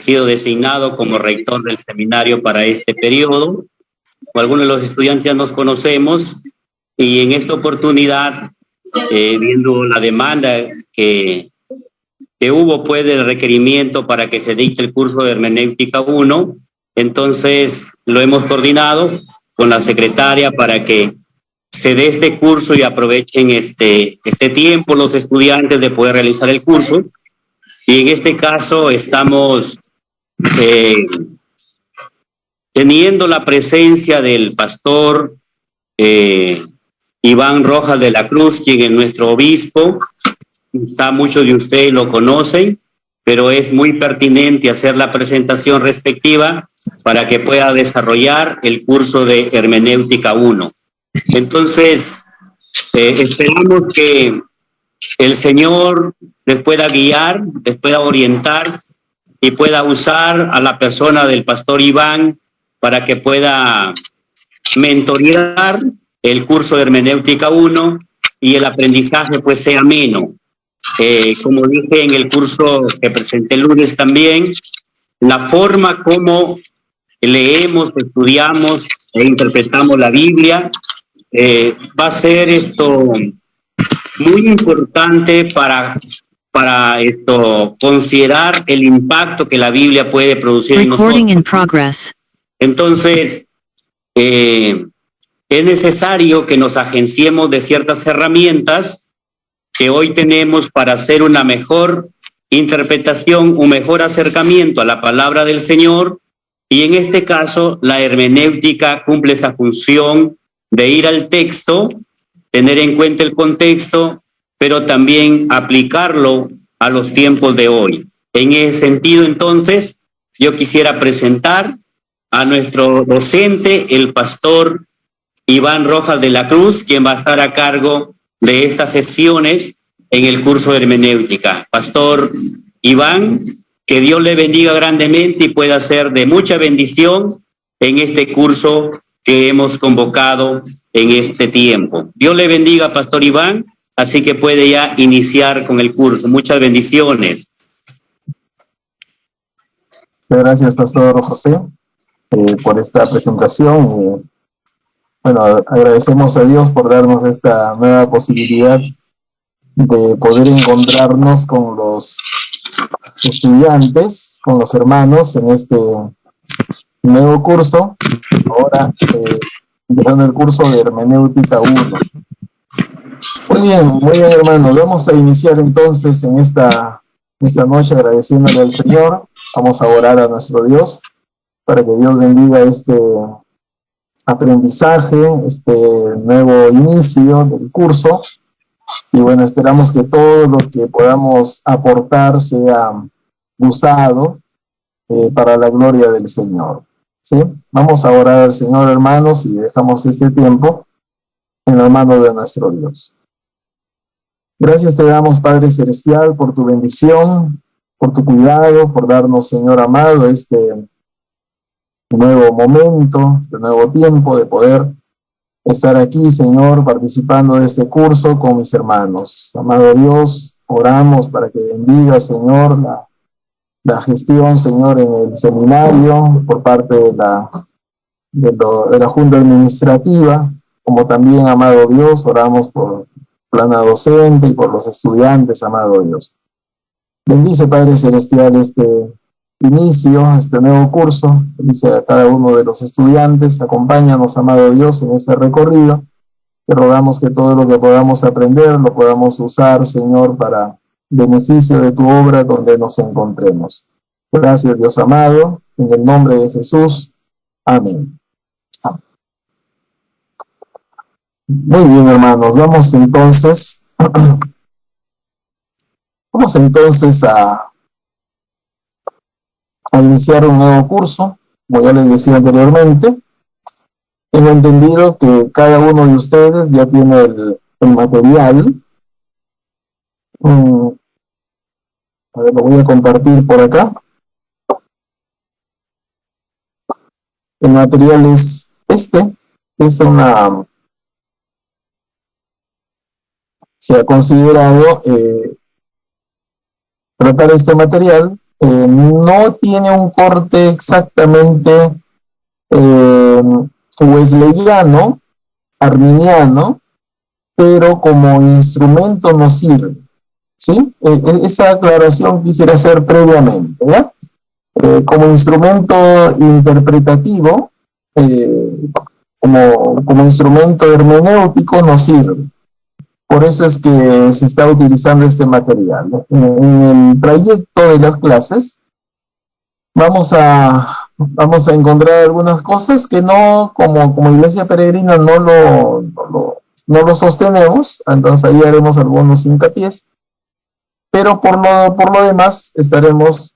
sido designado como rector del seminario para este periodo. Algunos de los estudiantes ya nos conocemos y en esta oportunidad, viendo la demanda que hubo pues del requerimiento para que se dicte el curso de Hermenéutica 1, entonces lo hemos coordinado con la secretaria para que se dé este curso y aprovechen este tiempo los estudiantes de poder realizar el curso. Y en este caso estamos teniendo la presencia del pastor Iván Rojas de la Cruz, quien es nuestro obispo. Quizá muchos de ustedes lo conocen, pero es muy pertinente hacer la presentación respectiva para que pueda desarrollar el curso de Hermenéutica 1. Entonces, esperamos que el Señor les pueda guiar, les pueda orientar y pueda usar a la persona del pastor Iván para que pueda mentorear el curso de Hermenéutica 1 y el aprendizaje pues sea ameno. Como dije en el curso que presenté el lunes también, la forma como leemos, estudiamos e interpretamos la Biblia va a ser muy importante para considerar el impacto que la Biblia puede producir en nosotros. Entonces, es necesario que nos agenciemos de ciertas herramientas que hoy tenemos para hacer una mejor interpretación, un mejor acercamiento a la palabra del Señor, y en este caso la hermenéutica cumple esa función de ir al texto, tener en cuenta el contexto, pero también aplicarlo a los tiempos de hoy. En ese sentido, entonces, yo quisiera presentar a nuestro docente, el pastor Iván Rojas de la Cruz, quien va a estar a cargo de estas sesiones en el curso de hermenéutica. Pastor Iván, que Dios le bendiga grandemente y pueda ser de mucha bendición en este curso que hemos convocado en este tiempo. Dios le bendiga, Pastor Iván, así que puede ya iniciar con el curso. Muchas bendiciones. Gracias, Pastor José, por esta presentación. Bueno, agradecemos a Dios por darnos esta nueva posibilidad de poder encontrarnos con los estudiantes, con los hermanos en este nuevo curso, ahora empezando el curso de Hermenéutica 1. Muy bien, hermanos, vamos a iniciar entonces en esta noche agradeciéndole al Señor. Vamos a orar a nuestro Dios para que Dios bendiga este aprendizaje, este nuevo inicio del curso. Y bueno, esperamos que todo lo que podamos aportar sea usado para la gloria del Señor. ¿Sí? Vamos a orar al Señor, hermanos, y dejamos este tiempo en la mano de nuestro Dios. Gracias te damos, Padre Celestial, por tu bendición, por tu cuidado, por darnos, Señor amado, este nuevo momento, este nuevo tiempo de poder estar aquí, Señor, participando de este curso con mis hermanos. Amado Dios, oramos para que bendiga, Señor, la gestión, Señor, en el seminario por parte de la Junta Administrativa, como también, amado Dios, oramos por plana docente y por los estudiantes, amado Dios. Bendice, Padre Celestial, este inicio, este nuevo curso. Bendice a cada uno de los estudiantes. Acompáñanos, amado Dios, en ese recorrido. Te rogamos que todo lo que podamos aprender lo podamos usar, Señor, para beneficio de tu obra donde nos encontremos. Gracias, Dios amado, en el nombre de Jesús. Amén. Amén. Muy bien, hermanos, vamos entonces a iniciar un nuevo curso. Como ya les decía anteriormente, tengo entendido que cada uno de ustedes ya tiene el material. A ver, lo voy a compartir por acá. El material es se ha considerado tratar este material no tiene un corte exactamente wesleyano, arminiano, pero como instrumento nos sirve, ¿sí? Esa aclaración quisiera hacer previamente, ¿ya? Como instrumento interpretativo, como instrumento hermenéutico nos sirve. Por eso es que se está utilizando este material, ¿no? En el trayecto de las clases vamos a encontrar algunas cosas que no, como Iglesia Peregrina no lo sostenemos, entonces ahí haremos algunos hincapiés, pero por lo demás estaremos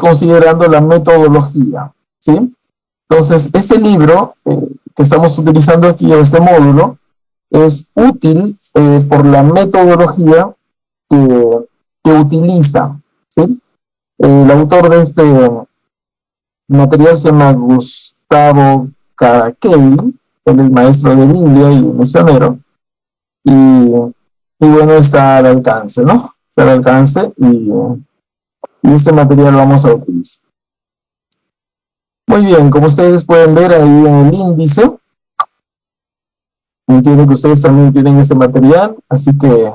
considerando la metodología, ¿sí? Entonces, este libro que estamos utilizando aquí, o este módulo, es útil por la metodología que utiliza, ¿sí? El autor de este material se llama Gustavo Caraquel, él es maestro de Biblia y misionero, y bueno, está al alcance, ¿no? Está al alcance y este material lo vamos a utilizar. Muy bien, como ustedes pueden ver ahí en el índice, entiendo que ustedes también tienen este material, así que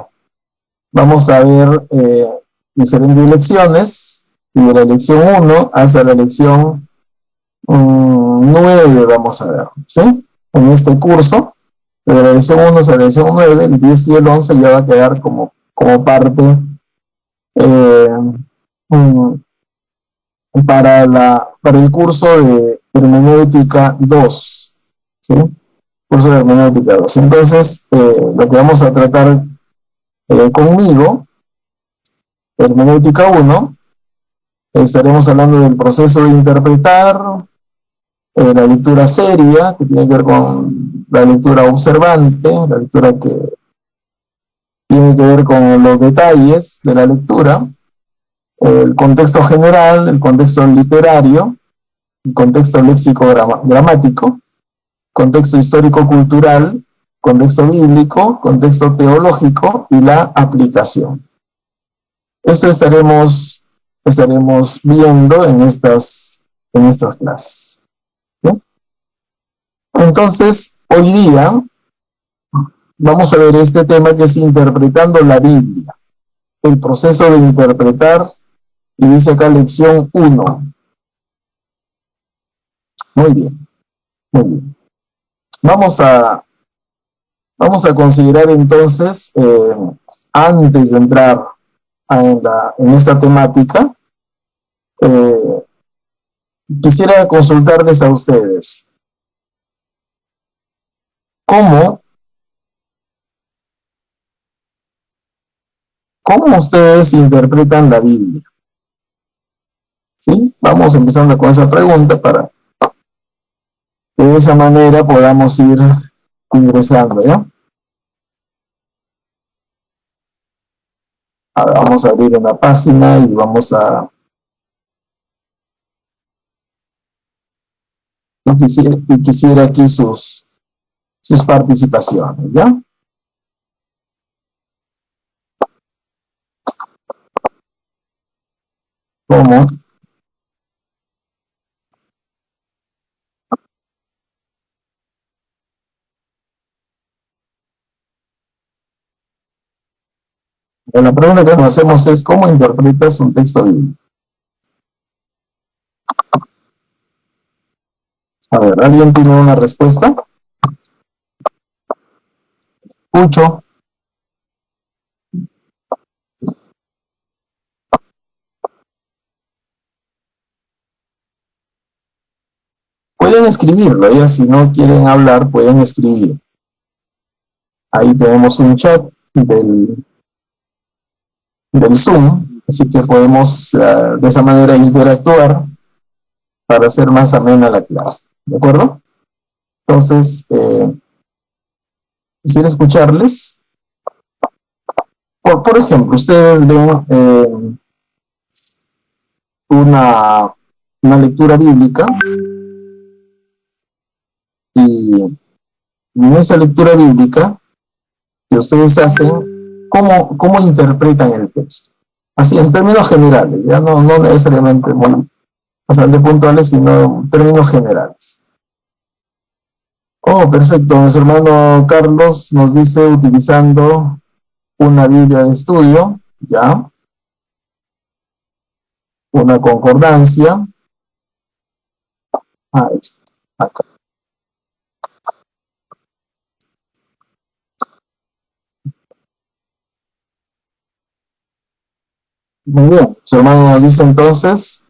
vamos a ver diferentes lecciones, y de la lección 1 hasta la lección 9 vamos a ver, ¿sí? En este curso, de la lección 1 hasta la lección 9, el 10 y el 11 ya va a quedar como parte para el curso de hermenéutica 2, ¿sí? Curso de hermenéutica 2. Entonces, lo que vamos a tratar conmigo, hermenéutica 1, estaremos hablando del proceso de interpretar, la lectura seria, que tiene que ver con la lectura observante, la lectura que tiene que ver con los detalles de la lectura, el contexto general, el contexto literario, el contexto léxico-gramático, contexto histórico-cultural, contexto bíblico, contexto teológico y la aplicación. Eso estaremos viendo en estas clases, ¿sí? Entonces, hoy día vamos a ver este tema que es interpretando la Biblia, el proceso de interpretar, y dice acá lección 1. Muy bien, muy bien. Vamos a considerar entonces, antes de entrar en esta temática, quisiera consultarles a ustedes cómo ustedes interpretan la Biblia, ¿sí? Vamos empezando con esa pregunta para que de esa manera podamos ir ingresando, ¿ya? Ahora vamos a abrir una página y vamos a... Quisiera aquí sus participaciones, ¿ya? ¿Cómo? La pregunta que nos hacemos es ¿cómo interpretas un texto bíblico? A ver, ¿alguien tiene una respuesta? Escucho. Pueden escribirlo, ya si no quieren hablar, pueden escribir. Ahí tenemos un chat del Zoom, así que podemos de esa manera interactuar para hacer más amena la clase, ¿de acuerdo? Entonces, quisiera escucharles. Por ejemplo, ustedes ven una lectura bíblica y en esa lectura bíblica que ustedes hacen, ¿cómo interpretan el texto? Así, en términos generales, ya no necesariamente muy bastante puntuales, sino en términos generales. Oh, perfecto. Nuestro hermano Carlos nos dice utilizando una Biblia de estudio, ya, una concordancia. Ahí está, acá. Muy bien. Su hermano nos dice entonces,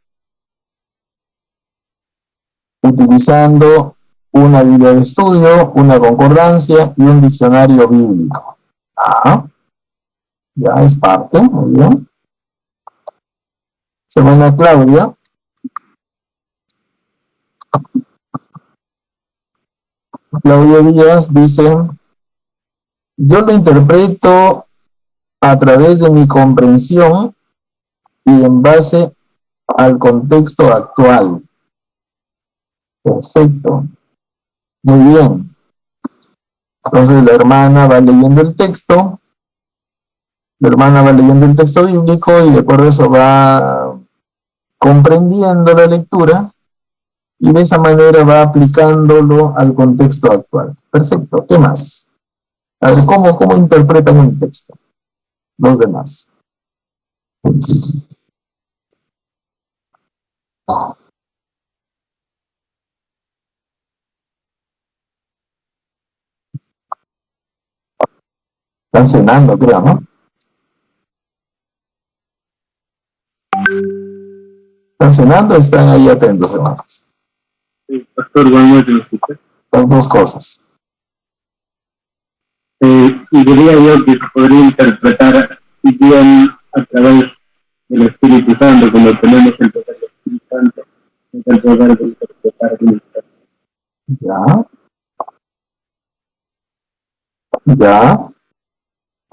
utilizando una Biblia de estudio, una concordancia y un diccionario bíblico. Ah, ya es parte, muy bien. Su hermana Claudia. Claudia Díaz dice, yo lo interpreto a través de mi comprensión y en base al contexto actual. Perfecto. Muy bien. Entonces la hermana va leyendo el texto, bíblico y de acuerdo a eso va comprendiendo la lectura y de esa manera va aplicándolo al contexto actual. Perfecto. ¿Qué más? A ver, ¿cómo interpretan el texto los demás? Están cenando, creo, ¿no? ¿Están cenando o están ahí atentos, hermanos? Sí, pastor, buenas noches, ¿me escucha? Las dos cosas. Y diría yo que se podría interpretar bien a través del Espíritu Santo, como tenemos el poder del Espíritu Santo, el poder de interpretar bien. Ya.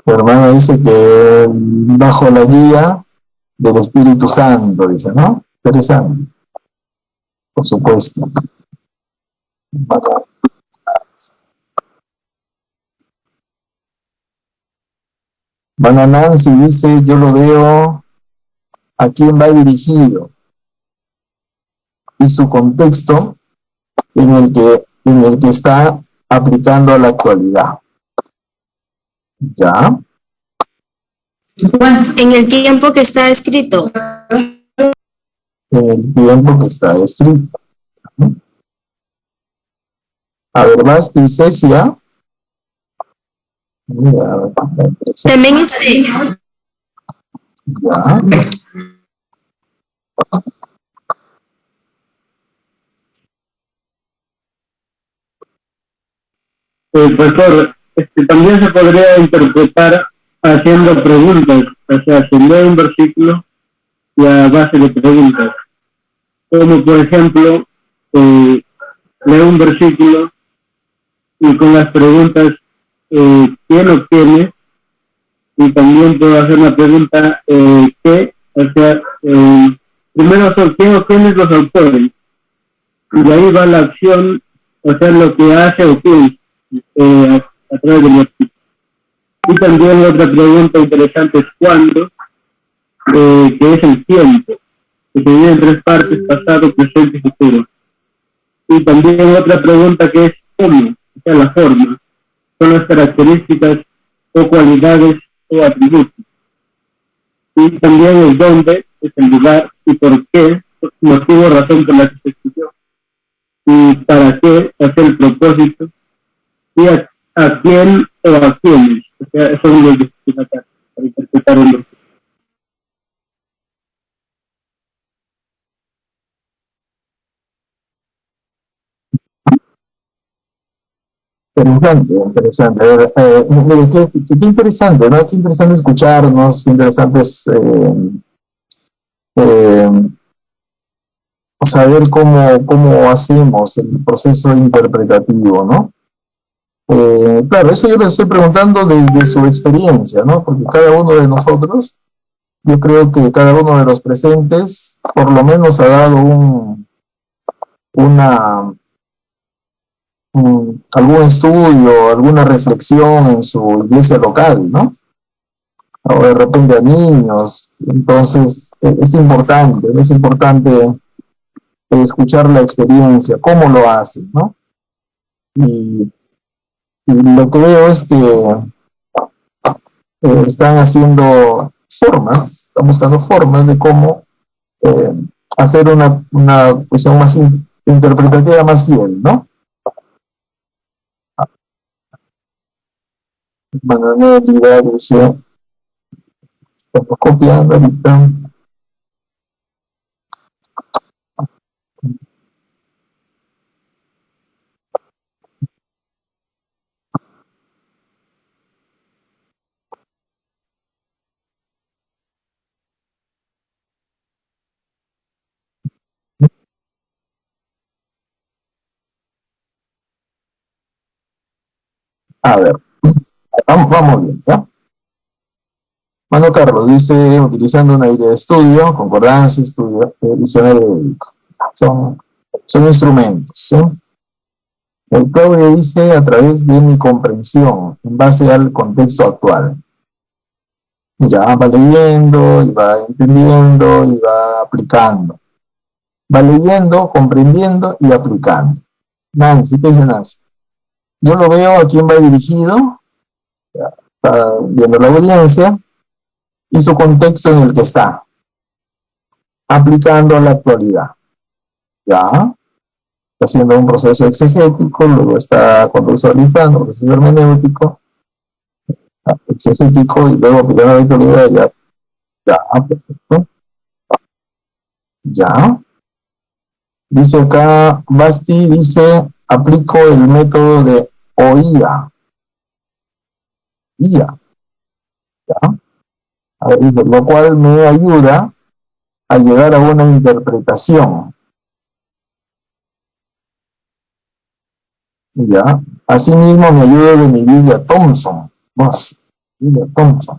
Mi hermano dice que bajo la guía del Espíritu Santo, dice, ¿no? Interesante. Por supuesto. Mana Nancy dice, yo lo veo a quién va dirigido y su contexto en el que está aplicando a la actualidad. ¿Ya? En el tiempo que está escrito. En el tiempo que está escrito. A ver, más dice Cecia. También Ya. Pastor, también se podría interpretar haciendo preguntas, o sea, se lee un versículo y a base de preguntas. Como por ejemplo, leo un versículo y con las preguntas, ¿quién obtiene? Y también puedo hacer una pregunta, ¿qué? O sea, primero son ¿quién obtiene los autores? Y de ahí va la acción, o sea, lo que hace o piensa a través del versículo. Y también otra pregunta interesante es ¿cuándo? Que es el tiempo, que se divide en tres partes, pasado, presente y futuro. Y también otra pregunta que es ¿cómo? O sea, la forma. Son las características o cualidades o atributos. Y también el dónde, es el lugar, y por qué, motivo, razón por la que se escribió. Y para qué, hacer el propósito, y a quién o a quiénes. O sea, eso es lo que se trata para interpretar un versículo. Interesante. A ver, mire, qué interesante, ¿no? Qué interesante escucharnos, qué interesante es saber cómo hacemos el proceso interpretativo, ¿no? Claro, eso yo le estoy preguntando desde su experiencia, ¿no? Porque cada uno de nosotros, yo creo que cada uno de los presentes, por lo menos ha dado algún estudio, alguna reflexión en su iglesia local, ¿no? O de repente a niños, Entonces, es importante escuchar la experiencia, cómo lo hacen, ¿no? Y lo que veo es que están haciendo formas, están buscando formas de cómo hacer una cuestión más interpretativa, más fiel, ¿no? Manualidad, dice, estamos copiando ahorita. A ver, vamos bien, ¿ya? Mano Carlos dice, utilizando una guía de estudio, concordancia, estudio, diccionario bíblico. Son instrumentos, ¿sí? El Claudia dice, a través de mi comprensión, en base al contexto actual. Ya va leyendo, y va entendiendo, y va aplicando. Va leyendo, comprendiendo y aplicando. Nancy, ¿qué dice Nancy? Yo lo veo a quién va dirigido, ya, está viendo la audiencia, y su contexto en el que está, aplicando a la actualidad. Ya, está haciendo un proceso exegético, luego está contextualizando, proceso hermenéutico, exegético, y luego aplicando a la actualidad, ya, perfecto. Ya. Dice acá, Basti dice, aplico el método de OIA. IA, ¿ya? A ver, dice, lo cual me ayuda a llegar a una interpretación. ¿Ya? Asimismo me ayuda de mi Biblia Thompson. Biblia Thompson.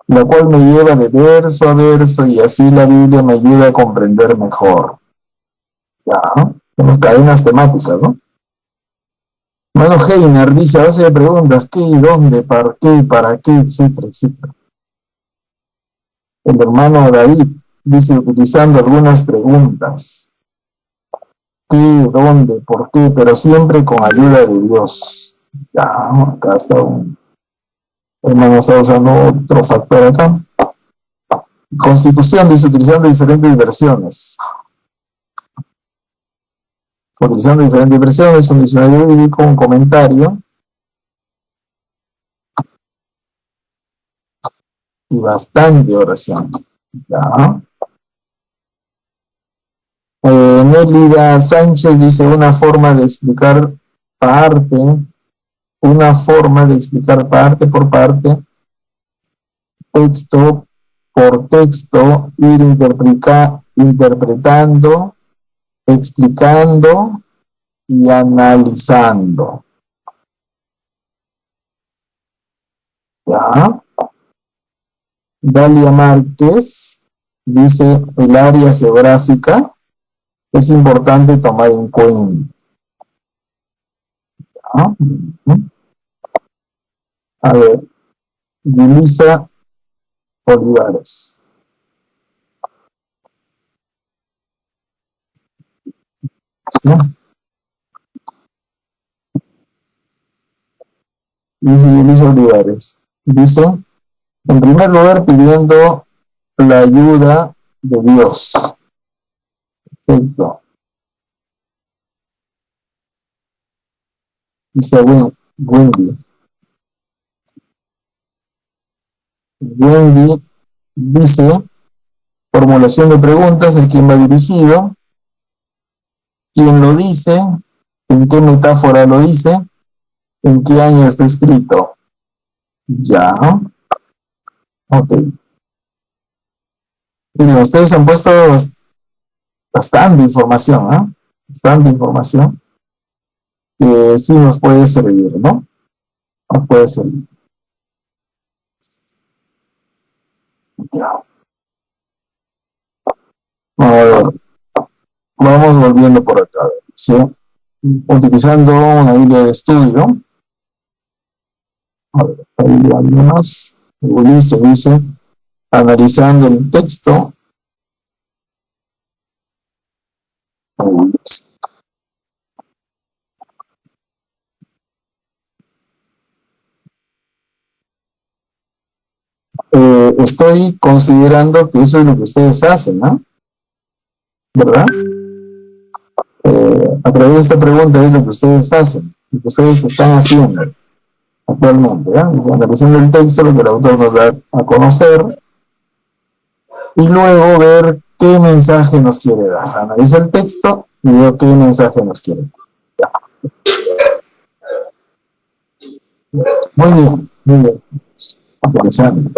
La cual me lleva de verso a verso y así la Biblia me ayuda a comprender mejor. ¿Ya? Tenemos cadenas temáticas, ¿no? Mano Heiner dice, a base de preguntas, ¿qué, dónde, para qué, etcétera, etcétera? El hermano David dice, utilizando algunas preguntas. ¿Qué, dónde, por qué? Pero siempre con ayuda de Dios. Ya, acá está un hermano, está usando otro factor acá. Constitución dice, utilizando diferentes versiones. Utilizando diferentes versiones, un diccionario bíblico, un comentario. Y bastante oración. Ya. Nélida Sánchez dice una forma de explicar parte por parte, texto por texto, ir interpretando, explicando y analizando. ¿Ya? Dalia Márquez dice el área geográfica es importante tomar en cuenta. ¿Ya? A ver, Yulisa Olivares. ¿Sí? Dice Yulisa Olivares. Dice, en primer lugar, pidiendo la ayuda de Dios. Perfecto. Dice Wendy. Wendy dice, formulación de preguntas, ¿a quién va dirigido? ¿Quién lo dice? ¿En qué metáfora lo dice? ¿En qué año está escrito? Ya. Ok. Miren, ustedes han puesto bastante información, ¿eh? Bastante información que sí nos puede servir, ¿no? Nos puede servir. Ya. A ver, vamos volviendo por acá, ¿sí? Utilizando una Biblia de estudio. A ver, hay algunas. Ulises dice, analizando el texto. Estoy considerando que eso es lo que ustedes hacen, ¿no? ¿Verdad? A través de esta pregunta es lo que ustedes hacen, lo que ustedes están haciendo actualmente, ¿ya? Analizando el texto, lo que el autor nos da a conocer, y luego ver qué mensaje nos quiere dar. Analizo el texto y veo qué mensaje nos quiere dar. Muy bien, muy bien. Interesante.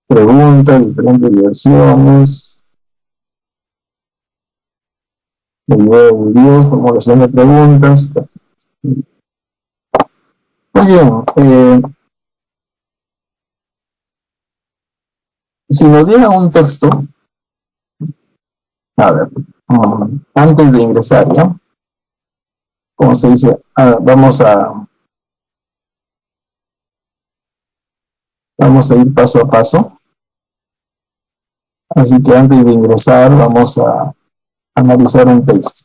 Preguntas, diferentes versiones, la idea de Dios, formulación de preguntas. Muy bien, si nos dieran un texto, a ver, antes de ingresar, ¿ya? Como se dice, vamos a ir paso a paso. Así que antes de ingresar, vamos a analizar un texto.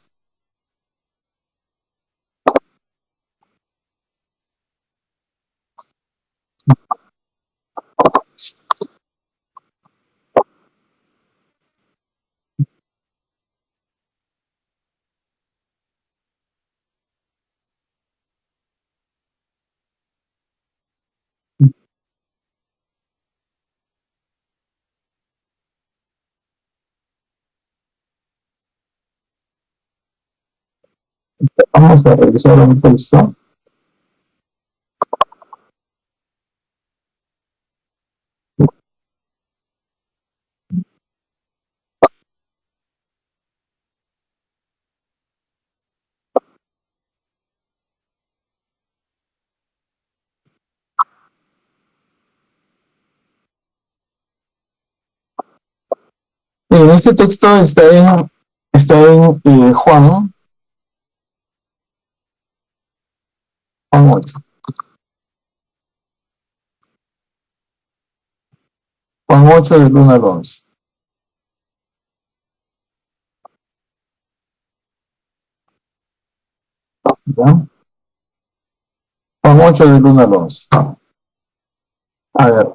Vamos a revisar un texto. Miren, este texto está en Juan 8. Juan 8 del 1 al 11. ¿Ya? Juan 8 del 1 al 11. A ver,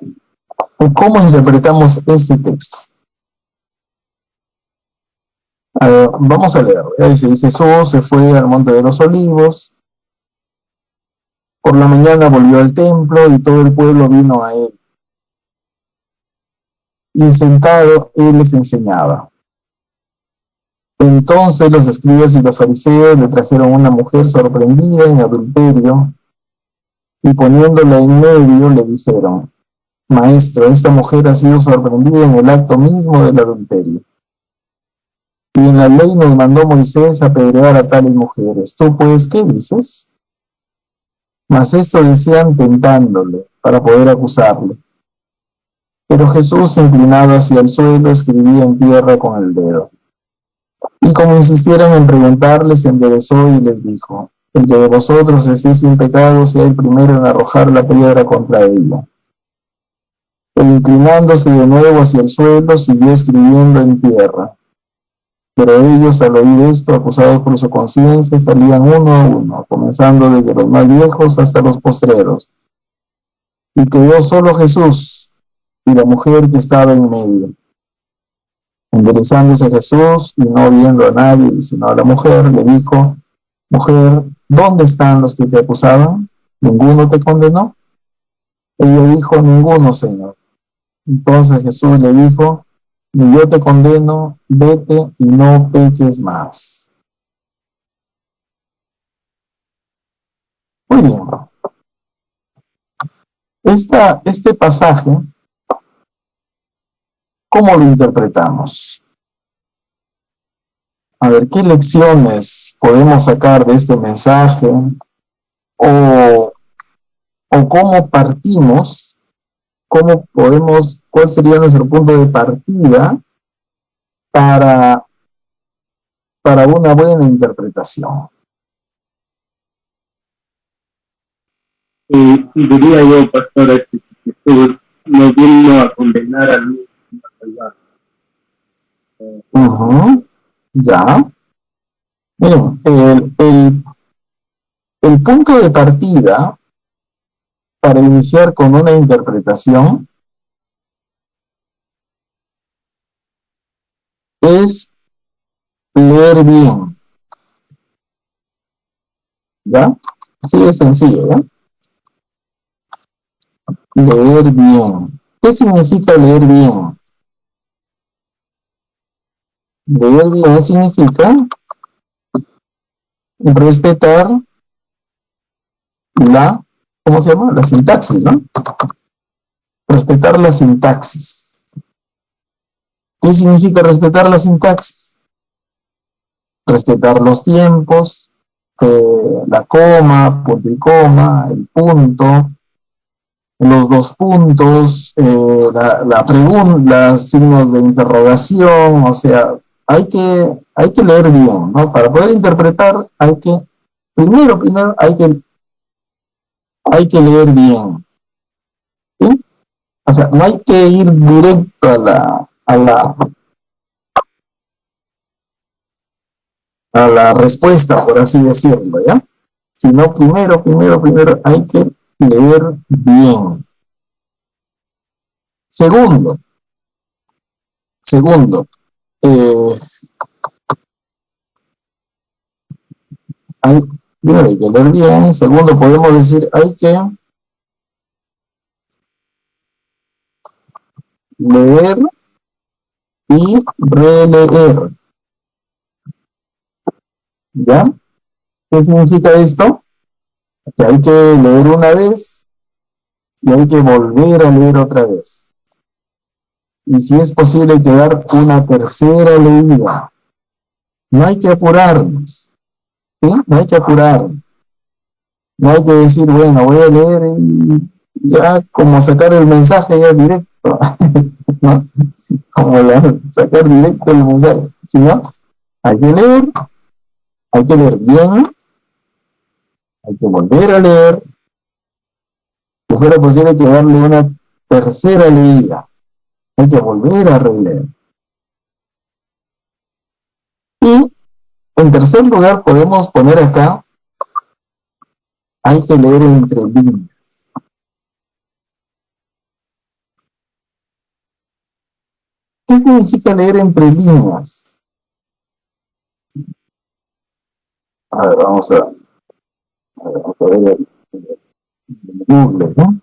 ¿cómo interpretamos este texto? A ver, vamos a leer. Dice, Jesús se fue al monte de los olivos. Por la mañana volvió al templo y todo el pueblo vino a él. Y sentado, él les enseñaba. Entonces los escribas y los fariseos le trajeron una mujer sorprendida en adulterio y poniéndola en medio le dijeron, Maestro, esta mujer ha sido sorprendida en el acto mismo del adulterio. Y en la ley nos mandó Moisés a apedrear a tales mujeres. ¿Tú pues qué dices? Mas esto decían tentándole para poder acusarle. Pero Jesús, inclinado hacia el suelo, escribía en tierra con el dedo. Y como insistieron en preguntarle, se enderezó y les dijo, el que de vosotros esté sin pecado sea el primero en arrojar la piedra contra ella. E inclinándose de nuevo hacia el suelo, siguió escribiendo en tierra. Pero ellos, al oír esto, acusados por su conciencia, salían uno a uno, comenzando desde los más viejos hasta los postreros. Y quedó solo Jesús y la mujer que estaba en medio. Enderezándose Jesús y no viendo a nadie, sino a la mujer, le dijo, Mujer, ¿dónde están los que te acusaban? ¿Ninguno te condenó? Ella dijo, ninguno, Señor. Entonces Jesús le dijo, ni yo te condeno, vete y no peques más. Muy bien. Este pasaje, ¿cómo lo interpretamos? A ver, ¿qué lecciones podemos sacar de este mensaje? O cómo partimos, cuál sería nuestro punto de partida para para una buena interpretación? Y diría yo, pastor, que Jesús no vino a condenar al mundo, sino a salvar. Ya. Miren, el punto de partida para iniciar con una interpretación es leer bien. ¿Ya? Así de sencillo, ¿ya? Leer bien. ¿Qué significa leer bien? Leer bien significa respetar la, ¿cómo se llama? La sintaxis, ¿no? Respetar la sintaxis. ¿Qué significa respetar la sintaxis? Respetar los tiempos, la coma, punto y coma, el punto, los dos puntos, la pregunta, los signos de interrogación, o sea, hay que leer bien, ¿no? Para poder interpretar primero hay que leer bien, ¿sí? O sea, no hay que ir directo a la respuesta, por así decirlo, ¿ya? Sino primero hay que leer bien. Segundo, primero hay que leer bien. Segundo, podemos decir, hay que leer y releer. ¿Ya? ¿Qué significa esto? Que hay que leer una vez y hay que volver a leer otra vez. Y si es posible, hay que dar una tercera leída. No hay que apurarnos, ¿sí? No hay que apurarnos. No hay que decir, bueno, voy a leer y ya como sacar el mensaje ya directo, ¿no? Como sacar directo el mensaje. Si no, hay que leer bien, hay que volver a leer, si fuera posible hay que darle una tercera leída, hay que volver a releer. Y en tercer lugar podemos poner acá, hay que leer entre líneas. ¿Qué significa leer entre líneas? A ver, vamos a ver Google, ¿no?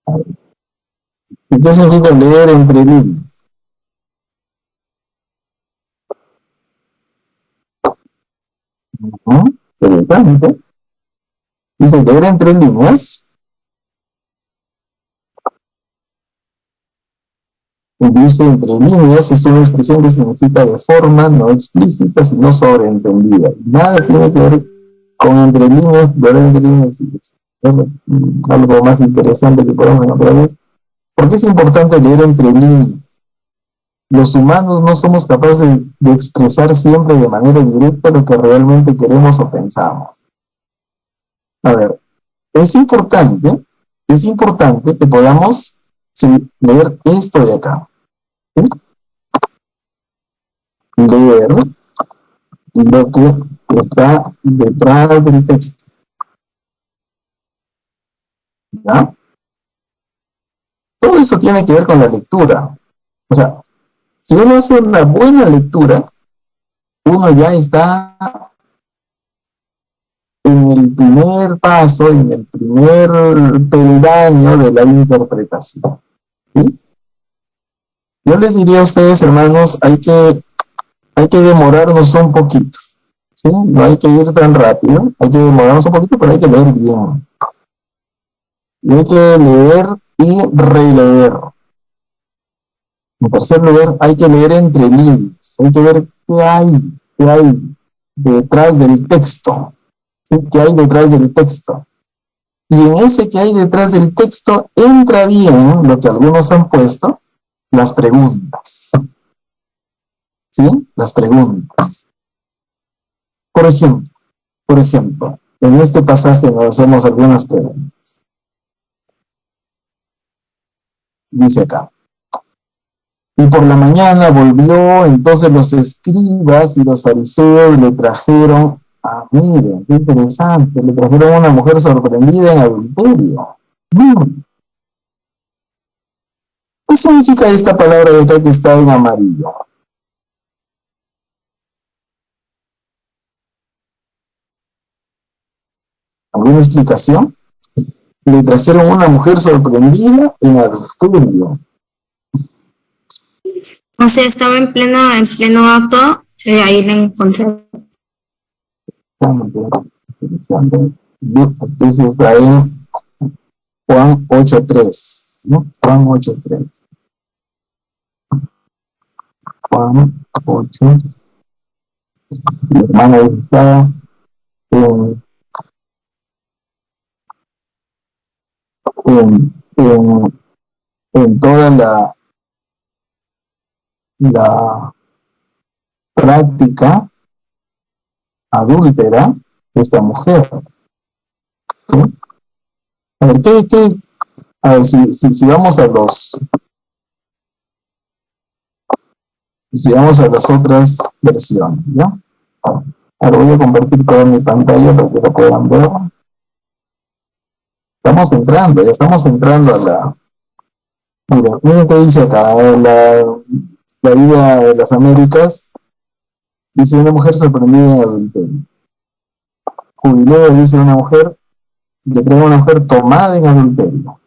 A ver. ¿Qué significa leer entre líneas? Interesante. Dice leer entre líneas. Dice entre líneas es una expresión que significa de forma no explícita, sino sobreentendida. Nada tiene que ver con entre líneas, leer entre líneas. Algo más interesante que podemos encontrar es, ¿por qué es importante leer entre líneas? Los humanos no somos capaces de expresar siempre de manera directa lo que realmente queremos o pensamos. A ver, es importante que podamos leer esto de acá. ¿Sí? Leer lo que está detrás del texto. ¿Ya? Todo eso tiene que ver con la lectura. O sea, si uno hace una buena lectura, uno ya está en el primer paso, en el primer peldaño de la interpretación. ¿Sí? Yo les diría a ustedes, hermanos, hay que demorarnos un poquito. ¿Sí? No hay que ir tan rápido, hay que demorarnos un poquito, pero hay que leer bien. Y hay que leer y releer. En tercer lugar, hay que leer entre líneas, hay que ver qué hay detrás del texto, ¿sí? ¿Qué hay detrás del texto? Y en ese que hay detrás del texto entra bien lo que algunos han puesto, las preguntas. ¿sí? Las preguntas. Por ejemplo, en este pasaje nos hacemos algunas preguntas. Dice acá. Y por la mañana volvió, entonces los escribas y los fariseos le trajeron, miren, qué interesante, le trajeron a una mujer sorprendida en adulterio. ¿Qué significa esta palabra de acá que está en amarillo? ¿Alguna explicación? Le trajeron una mujer sorprendida en adulterio. O sea, estaba en pleno acto, ahí la encontré. Entonces está en Juan 8.3, ¿no? Juan 8.3. Juan 8. Mi hermana está en toda la práctica adúltera de esta mujer. ¿Sí? A ver, a ver, si vamos a si vamos a las otras versiones, ¿ya? Ahora voy a compartir toda mi pantalla para que lo puedan ver. Estamos entrando a la... Miren qué dice acá, la vida de las Américas, dice una mujer sorprendida en adulterio. Jubileo dice una mujer, le trae una mujer tomada en adulterio.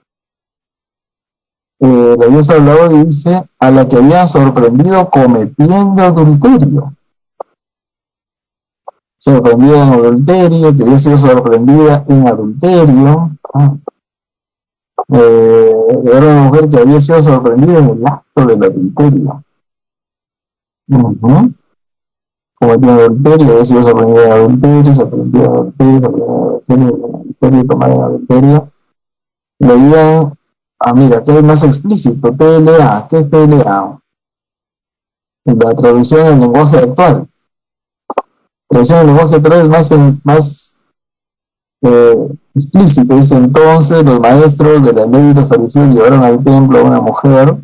La diosa hablaba y dice a la que habían sorprendido cometiendo adulterio. Sorprendida en adulterio, que había sido sorprendida en adulterio. Era una mujer que había sido sorprendida en el acto del adulterio. Cometiendo adulterio, había sido sorprendida en adulterio, sorprendida en adulterio, tomada en adulterio. Leían, mira, ¿qué es más explícito? TLA, ¿qué es TLA? La traducción en lenguaje actual. Traducción en lenguaje actual es más explícito. Dice, entonces los maestros de la ley y los fariseos llevaron al templo a una mujer,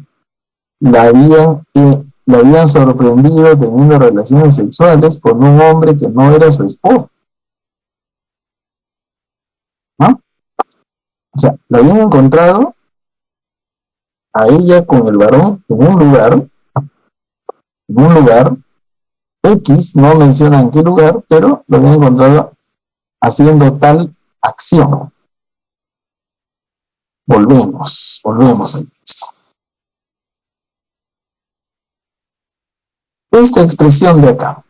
la habían sorprendido teniendo relaciones sexuales con un hombre que no era su esposo. ¿No? O sea, la habían encontrado a ella con el varón en un lugar X, no mencionan qué lugar, pero lo habían encontrado haciendo tal acción. Volvemos al texto. Esta expresión de acá,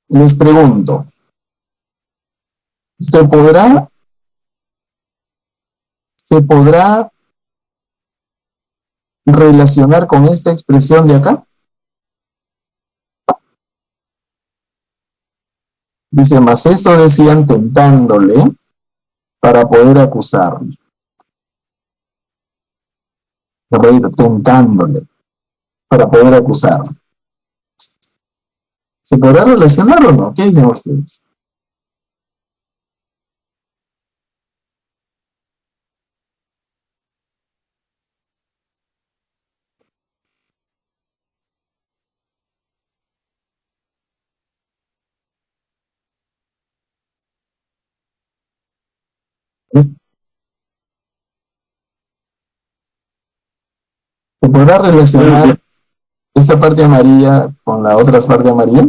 les pregunto, ¿se podrá relacionar con esta expresión de acá? Dice, mas esto decían tentándole para poder acusarlo. Tentándole para poder acusarlo. ¿Se podrá relacionar o no? ¿Qué dicen ustedes? ¿Se podrá relacionar esta parte amarilla con la otra parte amarilla?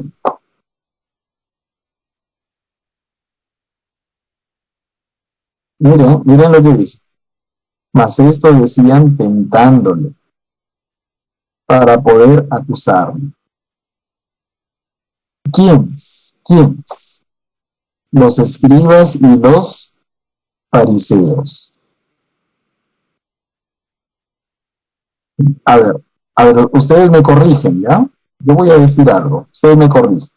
Miren lo que dice. Mas esto decían tentándole para poder acusarlo. ¿Quiénes? Los escribas y los fariseos. A ver, ustedes me corrigen, ¿ya? Yo voy a decir algo, ustedes me corrigen.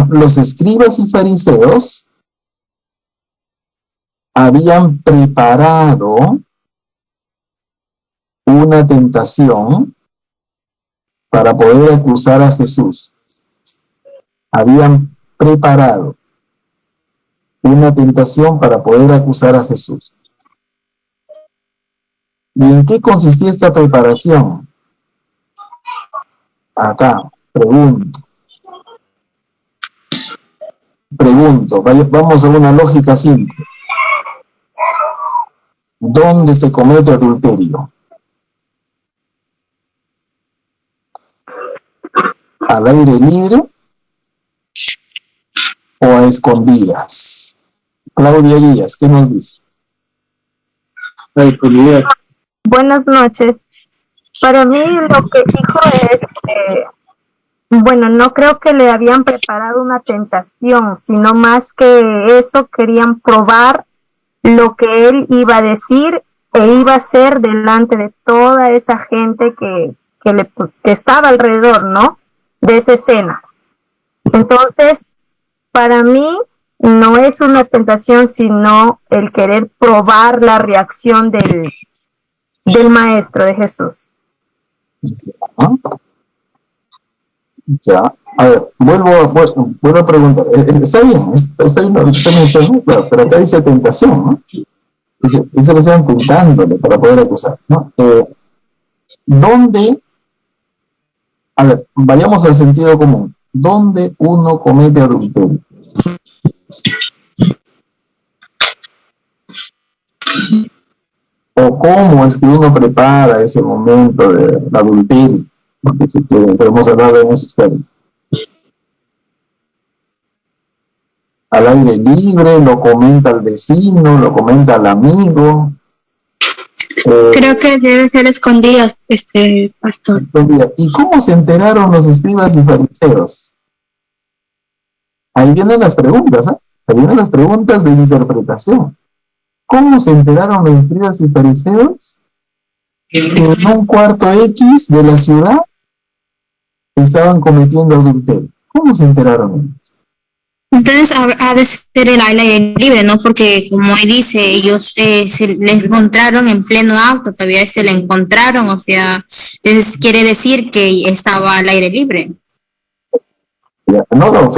Los escribas y fariseos habían preparado una tentación para poder acusar a Jesús. Habían preparado una tentación para poder acusar a Jesús. ¿Y en qué consistía esta preparación? Acá, pregunto, vamos a una lógica simple. ¿Dónde se comete adulterio? ¿Al aire libre o a escondidas? Claudia Díaz, ¿qué nos dice? A escondidas. Buenas noches. Para mí lo que dijo es que, bueno, no creo que le habían preparado una tentación, sino más que eso querían probar lo que él iba a decir e iba a hacer delante de toda esa gente que estaba alrededor, ¿no? De esa escena. Entonces, para mí no es una tentación, sino el querer probar la reacción del maestro, de Jesús. Ya, a ver, vuelvo a preguntar. Está bien lo que usted mencionó, claro, pero acá dice tentación, ¿no? Dice que están tentándole para poder acusar, ¿no? ¿Dónde? A ver, vayamos al sentido común. ¿Dónde uno comete adulterio? ¿O cómo es que uno prepara ese momento de adulterio? Porque si podemos hablar de esos términos. Al aire libre, lo comenta el vecino, lo comenta el amigo. Creo que debe ser escondidas, pastor. ¿Y cómo se enteraron los escribas y fariseos? Ahí vienen las preguntas, ¿eh? Ahí vienen las preguntas de interpretación. ¿Cómo se enteraron los escribas y fariseos? En un cuarto X de la ciudad estaban cometiendo adulterio. ¿Cómo se enteraron? Entonces ha de ser el aire libre, ¿no? Porque como ahí dice, ellos se les encontraron en pleno acto, todavía se le encontraron, o sea, entonces quiere decir que estaba al aire libre. No,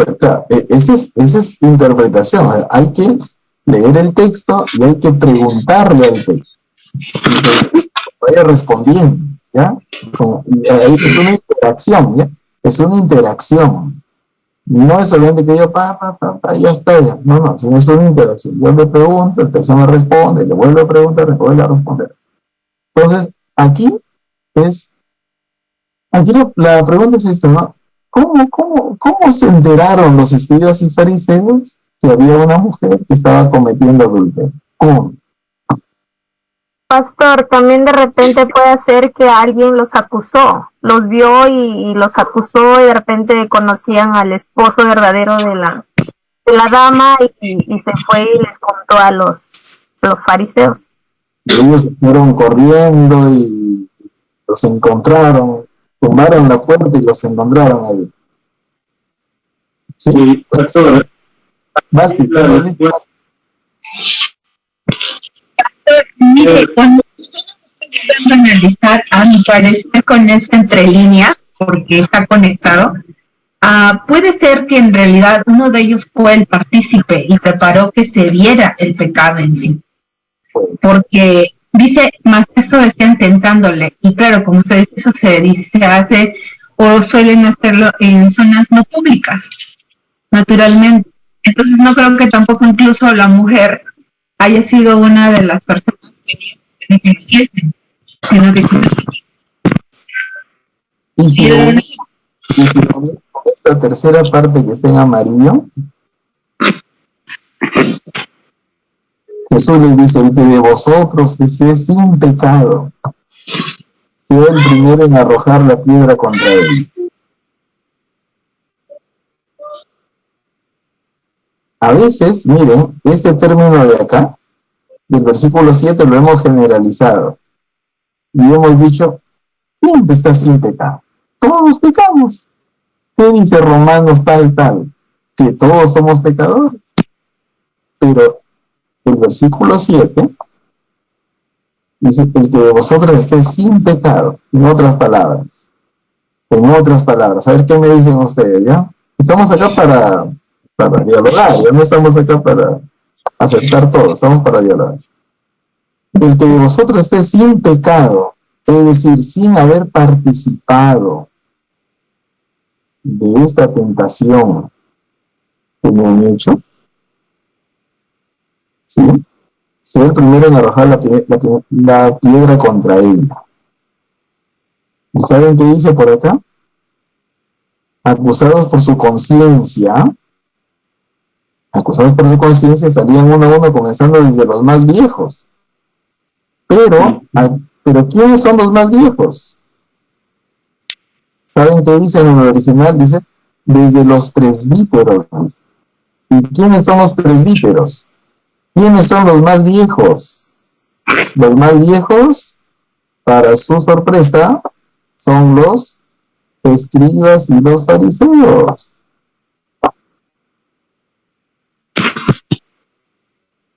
esa es interpretación. Hay que leer el texto y hay que preguntarle al texto. Vaya respondiendo, ¿ya? Es una interacción, ¿ya? Es una interacción. No es solamente que yo, ya está, ya. No, sino es una interacción. Yo le pregunto, el texto me responde, le vuelvo a preguntar, le vuelvo a responder. Entonces, aquí la pregunta es esta, ¿no? ¿Cómo se enteraron los escribas y fariseos que había una mujer que estaba cometiendo adulterio? ¿Cómo? Pastor, también de repente puede ser que alguien los acusó, los vio y los acusó, y de repente conocían al esposo verdadero de la dama y se fue y les contó a los fariseos. Ellos fueron corriendo y los encontraron, tumbaron la puerta y los encontraron ahí. ¿Sí? Pastor. Basti, mire, cuando usted nos está ayudando a analizar, a mi parecer, con eso entre línea, porque está conectado, puede ser que en realidad uno de ellos fue el partícipe y preparó que se viera el pecado en sí. Porque dice, más esto estén tentándole. Y claro, como usted dice, eso se hace o suelen hacerlo en zonas no públicas, naturalmente. Entonces no creo que tampoco incluso la mujer haya sido una de las personas que lo hiciesen, sino que quizás sí. Y si ponemos esta tercera parte que está en amarillo, Jesús les dice: el que de vosotros esté sin pecado, sea el primero en arrojar la piedra contra él. A veces, miren, este término de acá, del versículo 7, lo hemos generalizado. Y hemos dicho, siempre está sin pecado. Todos pecamos. ¿Qué dice Romanos tal? Que todos somos pecadores. Pero el versículo 7 Dice, el que de vosotros esté sin pecado, en otras palabras. A ver qué me dicen ustedes, ¿ya? Estamos acá para dialogar, ya no estamos acá para aceptar todo, estamos para dialogar. El que de vosotros esté sin pecado, es decir, sin haber participado de esta tentación que me han hecho, ¿sí? Sea el primero en arrojar la piedra contra ella. ¿Y saben qué dice por acá? Acusados por su conciencia, salían uno a uno, comenzando desde los más viejos. Pero ¿quiénes son los más viejos? ¿Saben qué dice en el original? Dice, desde los presbíteros. ¿Y quiénes son los presbíteros? ¿Quiénes son los más viejos? Los más viejos, para su sorpresa, son los escribas y los fariseos.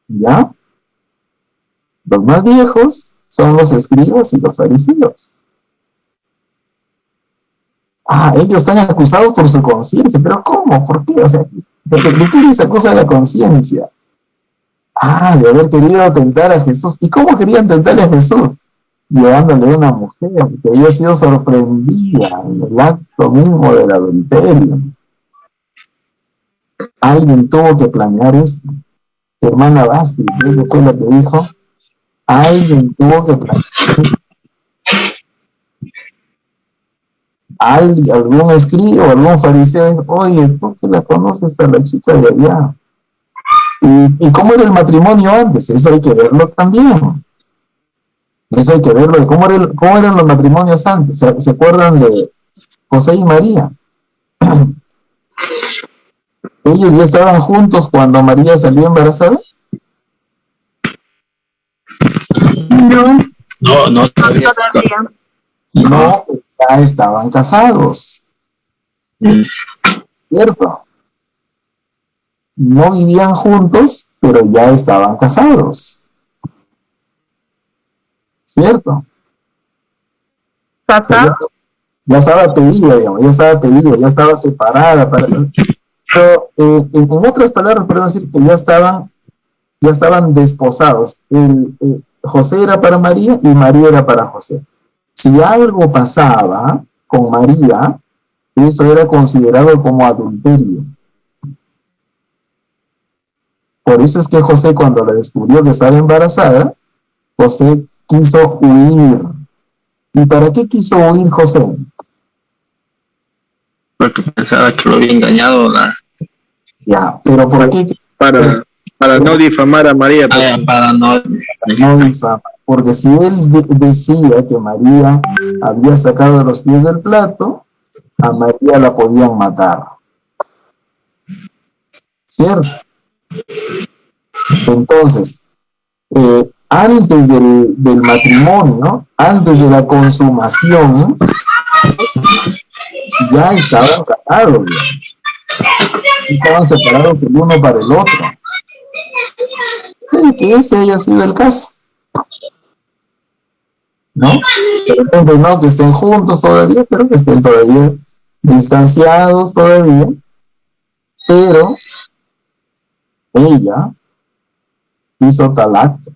¿Ya? Los más viejos son los escribas y los fariseos. Ellos están acusados por su conciencia. ¿Pero cómo? ¿Por qué? O sea, ¿de qué les acusa la conciencia? De haber querido tentar a Jesús. ¿Y cómo querían tentar a Jesús? Llevándole a una mujer que había sido sorprendida en el acto mismo del adulterio. Alguien tuvo que planear esto. Hermana Basti, creo que fue la que dijo, alguien tuvo que planear esto. Algún escribo, algún fariseo, oye, tú que la conoces a la chica de allá. ¿Y cómo era el matrimonio antes? Eso hay que verlo también. Eso hay que verlo. ¿Cómo eran los matrimonios antes? ¿Se acuerdan de José y María? ¿Ellos ya estaban juntos cuando María salió embarazada? No todavía. No, ya estaban casados. ¿Cierto? No vivían juntos, pero ya estaban casados. ¿Cierto? ¿Casado? Ya estaba pedida, digamos, ya estaba separada. Pero, en otras palabras, podemos decir que ya estaban desposados. José era para María y María era para José. Si algo pasaba con María, eso era considerado como adulterio. Por eso es que José, cuando le descubrió que estaba embarazada, José quiso huir. ¿Y para qué quiso huir José? Porque pensaba que lo había engañado. Ya, pero ¿por qué? Para no difamar a María. Para no difamar. Porque si él decía que María había sacado los pies del plato, a María la podían matar. ¿Cierto? Entonces, antes del matrimonio, antes de la consumación, ya estaban casados, ya estaban separados el uno para el otro. Puede que ese haya sido el caso, ¿no? De repente no que estén juntos todavía, pero que estén todavía distanciados todavía, pero ella hizo tal acto,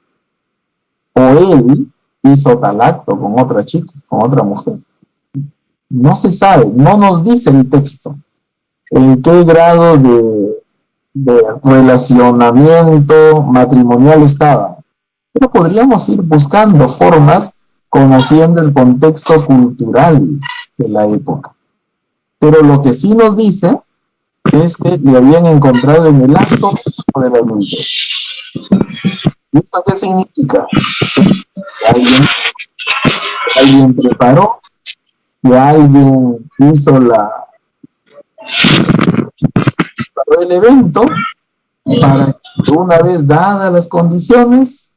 o él hizo tal acto con otra chica, con otra mujer. No se sabe, no nos dice el texto en qué grado de relacionamiento matrimonial estaba, pero podríamos ir buscando formas conociendo el contexto cultural de la época. Pero lo que sí nos dice es que le habían encontrado en el acto del adulterio. ¿Y esto qué significa? Que alguien preparó, que alguien hizo el evento para que una vez dadas las condiciones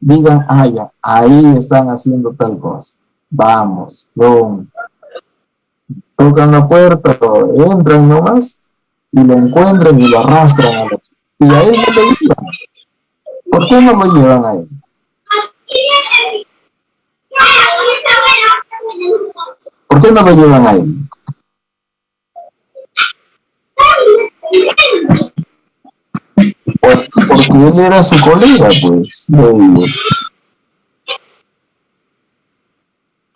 digan, ya, ahí están haciendo tal cosa, vamos, tocan la puerta, entran nomás y lo encuentran y lo arrastran a la chica. Y a él no lo llevan. ¿Por qué no lo llevan a él? ¿Por qué no lo llevan a él? Porque él era su colega, pues, de ellos.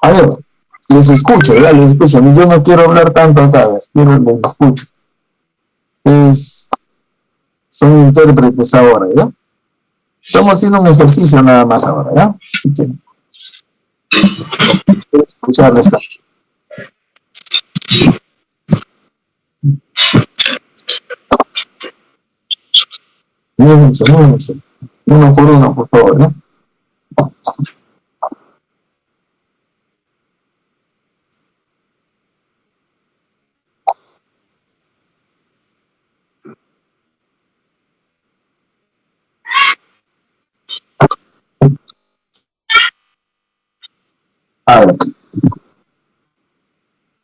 A ver, les escucho, ya les escucho. Yo no quiero hablar tanto acá, les escucho. Son intérpretes ahora, ¿ya? Estamos haciendo un ejercicio nada más ahora, ¿ya? Así que, escucharle está. Mírense. Uno por uno, por favor, ¿no?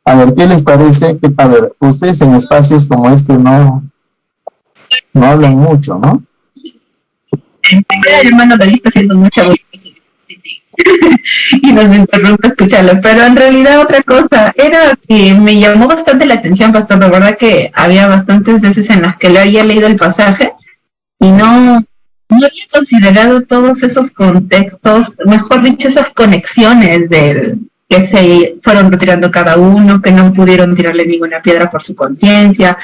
A ver, ¿qué les parece? A ver, ustedes en espacios como este no hablan mucho, ¿no? El hermano David está haciendo mucha voz y nos interrumpe escucharlo, pero en realidad otra cosa era que me llamó bastante la atención, pastor, de verdad que había bastantes veces en las que le había leído el pasaje y no había considerado todos esos contextos, mejor dicho, esas conexiones del que se fueron retirando cada uno, que no pudieron tirarle ninguna piedra por su conciencia,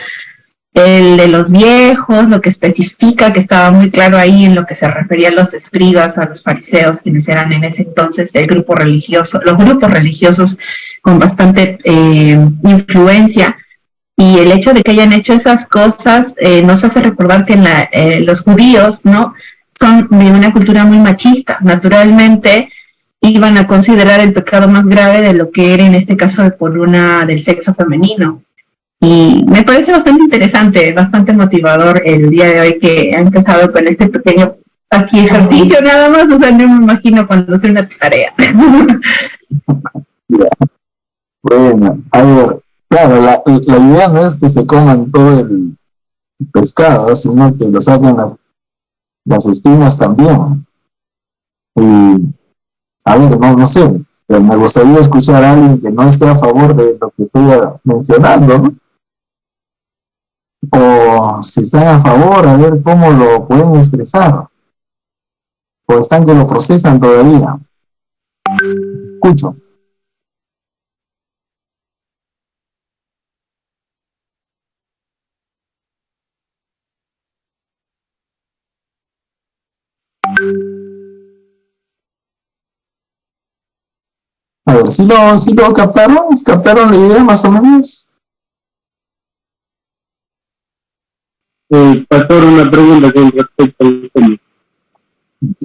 el de los viejos, lo que especifica, que estaba muy claro ahí en lo que se refería a los escribas, a los fariseos, quienes eran en ese entonces el grupo religioso, los grupos religiosos con bastante influencia, y el hecho de que hayan hecho esas cosas nos hace recordar que los judíos, ¿no?, son de una cultura muy machista. Naturalmente iban a considerar el pecado más grave de lo que era en este caso del sexo femenino. Y me parece bastante interesante, bastante motivador el día de hoy que ha empezado con este pequeño así ejercicio nada más, o sea, no me imagino cuando sea una tarea. Bueno, a ver, claro, la idea no es que se coman todo el pescado, sino que lo saquen las espinas también. Y, a ver, no sé, pero me gustaría escuchar a alguien que no esté a favor de lo que estoy mencionando, ¿no? O si están a favor, a ver cómo lo pueden expresar. O están que lo procesan todavía. Escucho. A ver, si lo captaron la idea más o menos. Pastor, una pregunta con respecto al tema.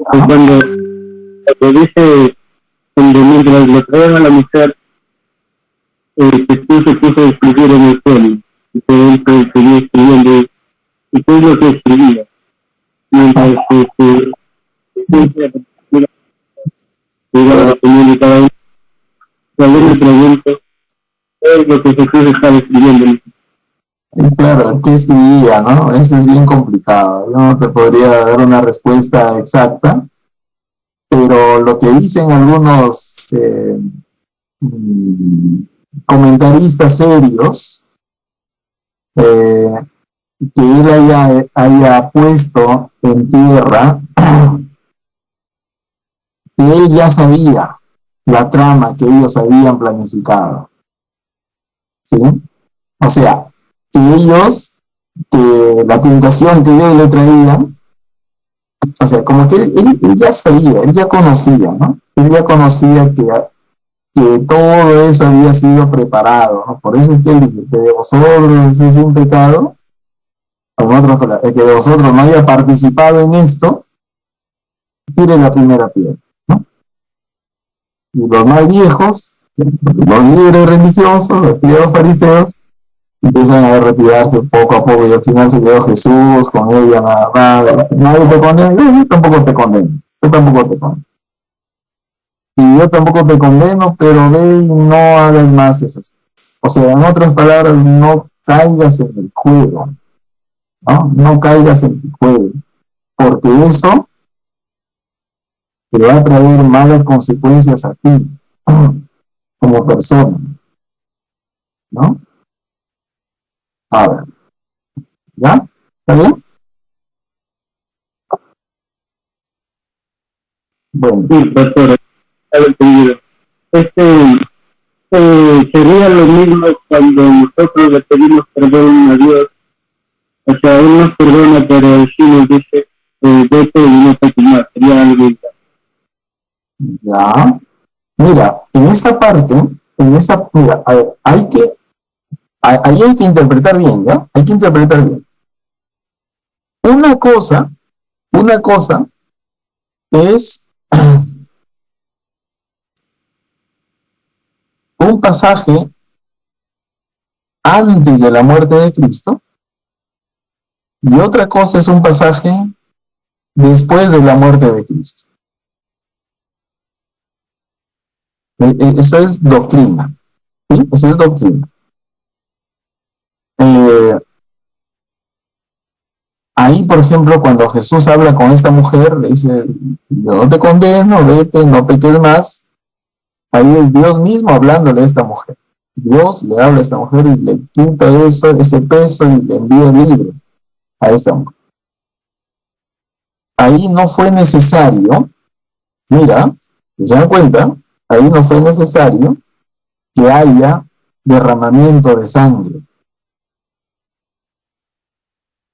Cuando dice, mientras le traían a la mujer, Jesús se puso a escribir en el suelo, y que él seguía escribiendo, y qué es lo que escribía. Mientras llegaba a tener cada uno, también me pregunto, ¿qué es lo que Jesús estaba escribiendo? Claro, ¿qué escribía, no? Eso es bien complicado. Yo no te podría dar una respuesta exacta, pero lo que dicen algunos comentaristas serios, que él haya puesto en tierra, que él ya sabía la trama que ellos habían planificado. ¿Sí? O sea, que la tentación que ellos le traían, o sea, como que él ya sabía, él ya conocía, ¿no? Él ya conocía que todo eso había sido preparado, ¿no? Por eso es que él dice que de vosotros es un pecado, que de vosotros no haya participado en esto, tire la primera piedra, ¿no? Y los más viejos, los líderes religiosos, los primeros fariseos, empiezan a retirarse poco a poco y al final se quedó Jesús con ella nada más. Nadie te condena, yo tampoco te condeno, y yo tampoco te condeno, pero ve y no hagas más esas cosas. O sea, en otras palabras, no caigas en el juego, ¿no? No caigas en el juego, porque eso te va a traer malas consecuencias a ti como persona, ¿no? A ver, ¿ya? ¿Está bien? Bueno. Sí, pastor, he entendido. Sería lo mismo cuando nosotros le pedimos perdón a Dios. O sea, Él nos perdona, pero sí nos dice, vete y no te más. Sería algo igual. Ya. Mira, mira, a ver, ahí hay que interpretar bien, ¿ya? Hay que interpretar bien. Una cosa es un pasaje antes de la muerte de Cristo y otra cosa es un pasaje después de la muerte de Cristo. Eso es doctrina, ¿sí? Eso es doctrina. Ahí, por ejemplo, cuando Jesús habla con esta mujer, le dice, yo no te condeno, vete, no peques más. Ahí es Dios mismo hablándole a esta mujer. Dios le habla a esta mujer y le quita ese peso y le envía libre a esta mujer. Ahí no fue necesario, mira, ¿se dan cuenta? Ahí no fue necesario que haya derramamiento de sangre.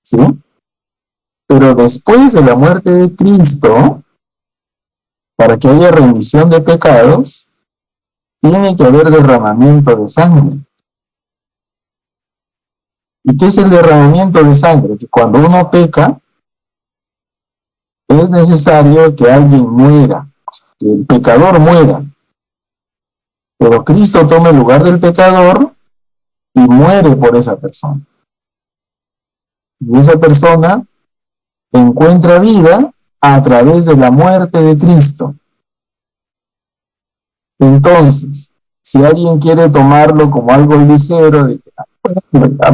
¿Sí? Pero después de la muerte de Cristo, para que haya rendición de pecados, tiene que haber derramamiento de sangre. ¿Y qué es el derramamiento de sangre? Que cuando uno peca, es necesario que alguien muera, que el pecador muera. Pero Cristo toma el lugar del pecador y muere por esa persona. Y esa persona encuentra vida a través de la muerte de Cristo. Entonces, si alguien quiere tomarlo como algo ligero, de que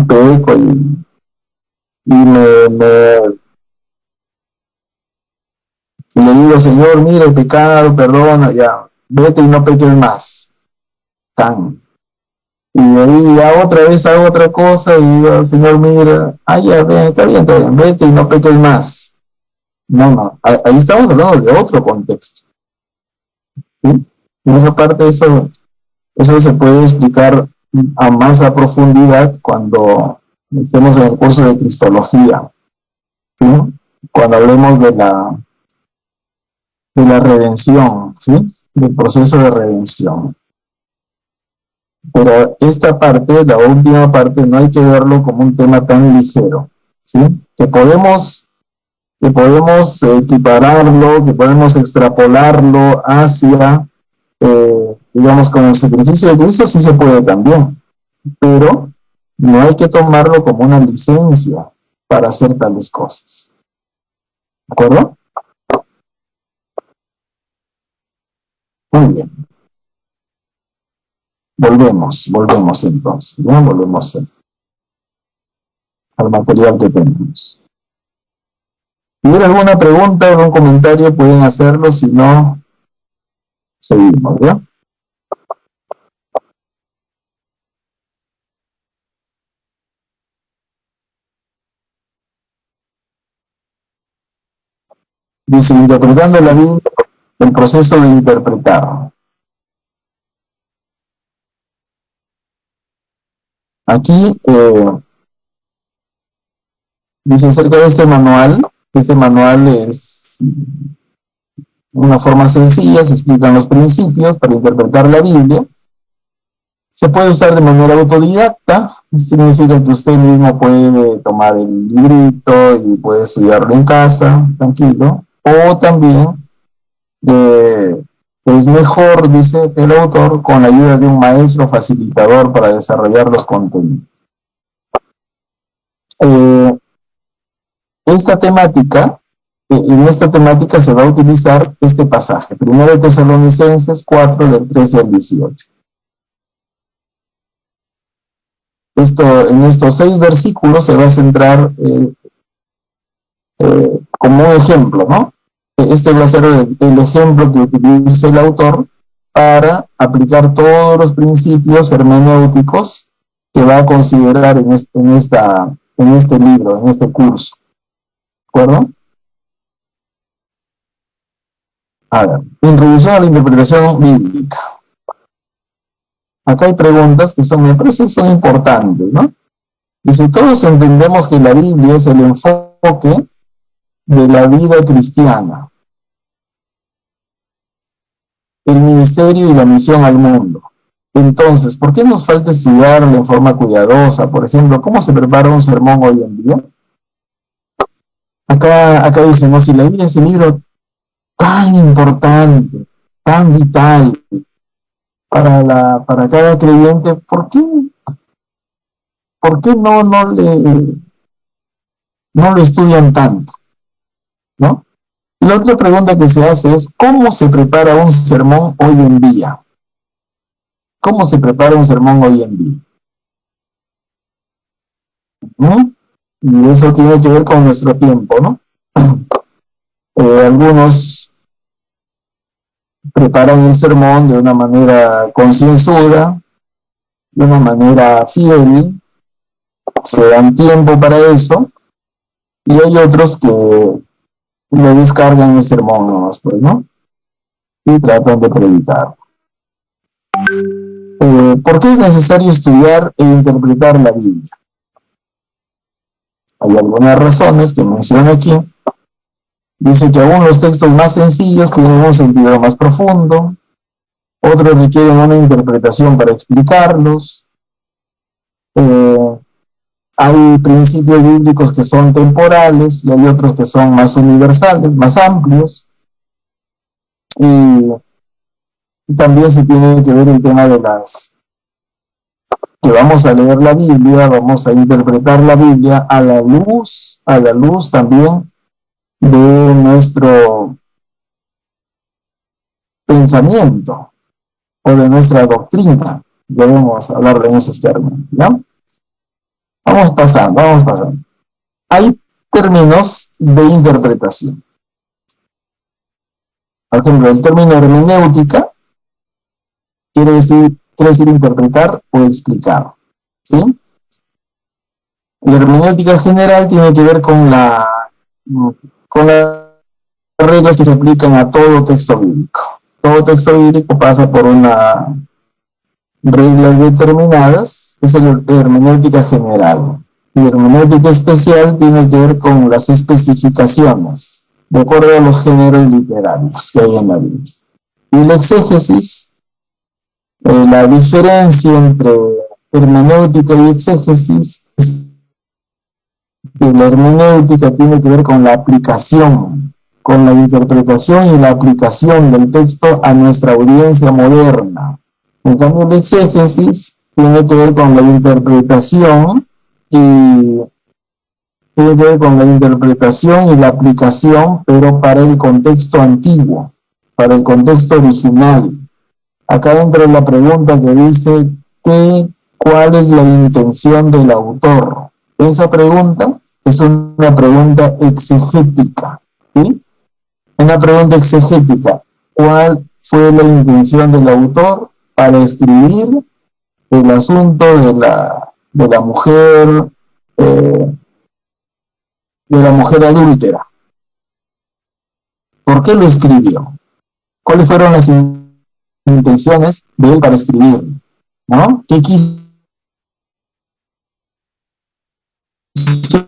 peco y le digo, Señor, mira el pecado, perdona, ya, vete y no peques más. Tan. Y de ahí ya otra vez hago otra cosa y digo, Señor, mira, ya, está bien, vete y no peques más. No, ahí estamos hablando de otro contexto. ¿Sí? En esa parte eso se puede explicar más a profundidad cuando estemos en el curso de Cristología, ¿sí? Cuando hablemos de la redención, ¿sí? Del proceso de redención. Pero esta parte, la última parte, no hay que verlo como un tema tan ligero, ¿sí? Que podemos equipararlo, que podemos extrapolarlo hacia, digamos, con el sacrificio de Cristo, sí se puede también, pero no hay que tomarlo como una licencia para hacer tales cosas. ¿De acuerdo? Muy bien. Volvemos entonces, ¿no? Volvemos al material que tenemos. Si hubiera alguna pregunta o algún comentario, pueden hacerlo, si no, seguimos, ¿ya? Dice, interpretando la Biblia, el proceso de interpretar. Aquí dice acerca de este manual es una forma sencilla, se explican los principios para interpretar la Biblia. Se puede usar de manera autodidacta, significa que usted mismo puede tomar el librito y puede estudiarlo en casa, tranquilo, o también es mejor, dice el autor, con la ayuda de un maestro facilitador para desarrollar los contenidos. En esta temática se va a utilizar este pasaje, 1 Tesalonicenses 4, del 13 al 18. En estos 6 versículos se va a centrar como un ejemplo, ¿no? Este va a ser el ejemplo que utiliza el autor para aplicar todos los principios hermenéuticos que va a considerar en este libro, en este curso. ¿De acuerdo? A ver, introducción a la interpretación bíblica. Acá hay preguntas que me parece son importantes, ¿no? Dice, todos entendemos que la Biblia es el enfoque de la vida cristiana, el ministerio y la misión al mundo. Entonces, ¿por qué nos falta estudiarlo en forma cuidadosa? Por ejemplo, ¿cómo se prepara un sermón hoy en día? Acá dice, no, si la Biblia es el libro tan importante, tan vital para cada creyente, ¿por qué no lo estudian tanto? ¿No? Y la otra pregunta que se hace es, ¿cómo se prepara un sermón hoy en día? ¿Cómo se prepara un sermón hoy en día? ¿No? Y eso tiene que ver con nuestro tiempo, ¿no? Algunos preparan el sermón de una manera concienzuda, de una manera fiel, se dan tiempo para eso, y hay otros que le descargan el sermón nomás, pues, ¿no? Y tratan de predicar. ¿Por qué es necesario estudiar e interpretar la Biblia? Hay algunas razones que menciona aquí. Dice que aún los textos más sencillos tienen un sentido más profundo, otros requieren una interpretación para explicarlos. Hay principios bíblicos que son temporales y hay otros que son más universales, más amplios. Y también se tiene que ver el tema de que vamos a leer la Biblia, vamos a interpretar la Biblia a la luz también de nuestro pensamiento o de nuestra doctrina. Debemos hablar en esos términos, ¿no? Vamos pasando. Hay términos de interpretación. Por ejemplo, el término hermenéutica quiere decir interpretar o explicar, ¿sí? La hermenéutica general tiene que ver con las reglas que se aplican a todo texto bíblico. Todo texto bíblico pasa por unas reglas determinadas, es la hermenéutica general. La hermenéutica especial tiene que ver con las especificaciones, de acuerdo a los géneros literarios que hay en la Biblia. Y la exégesis, la diferencia entre hermenéutica y exégesis es que la hermenéutica tiene que ver con la aplicación, con la interpretación y la aplicación del texto a nuestra audiencia moderna. En cambio, la exégesis tiene que ver con la interpretación y la aplicación, pero para el contexto antiguo, para el contexto original. Acá entra la pregunta que dice ¿cuál es la intención del autor? Esa pregunta es una pregunta exegética, ¿sí? Una pregunta exegética. ¿Cuál fue la intención del autor para escribir el asunto de la mujer adúltera? ¿Por qué lo escribió? ¿Cuáles fueron las intenciones de él para escribir? ¿No? ¿Qué quiso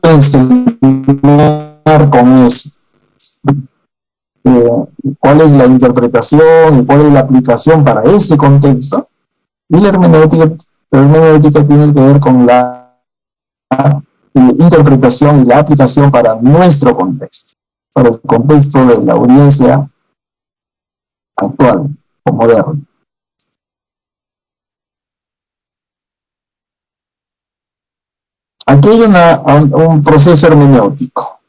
enseñar con eso? ¿Cuál es la interpretación y cuál es la aplicación para ese contexto? Y la hermenéutica tiene que ver con la interpretación y la aplicación para nuestro contexto, para el contexto de la audiencia actual o moderna. Aquí hay un proceso hermenéutico.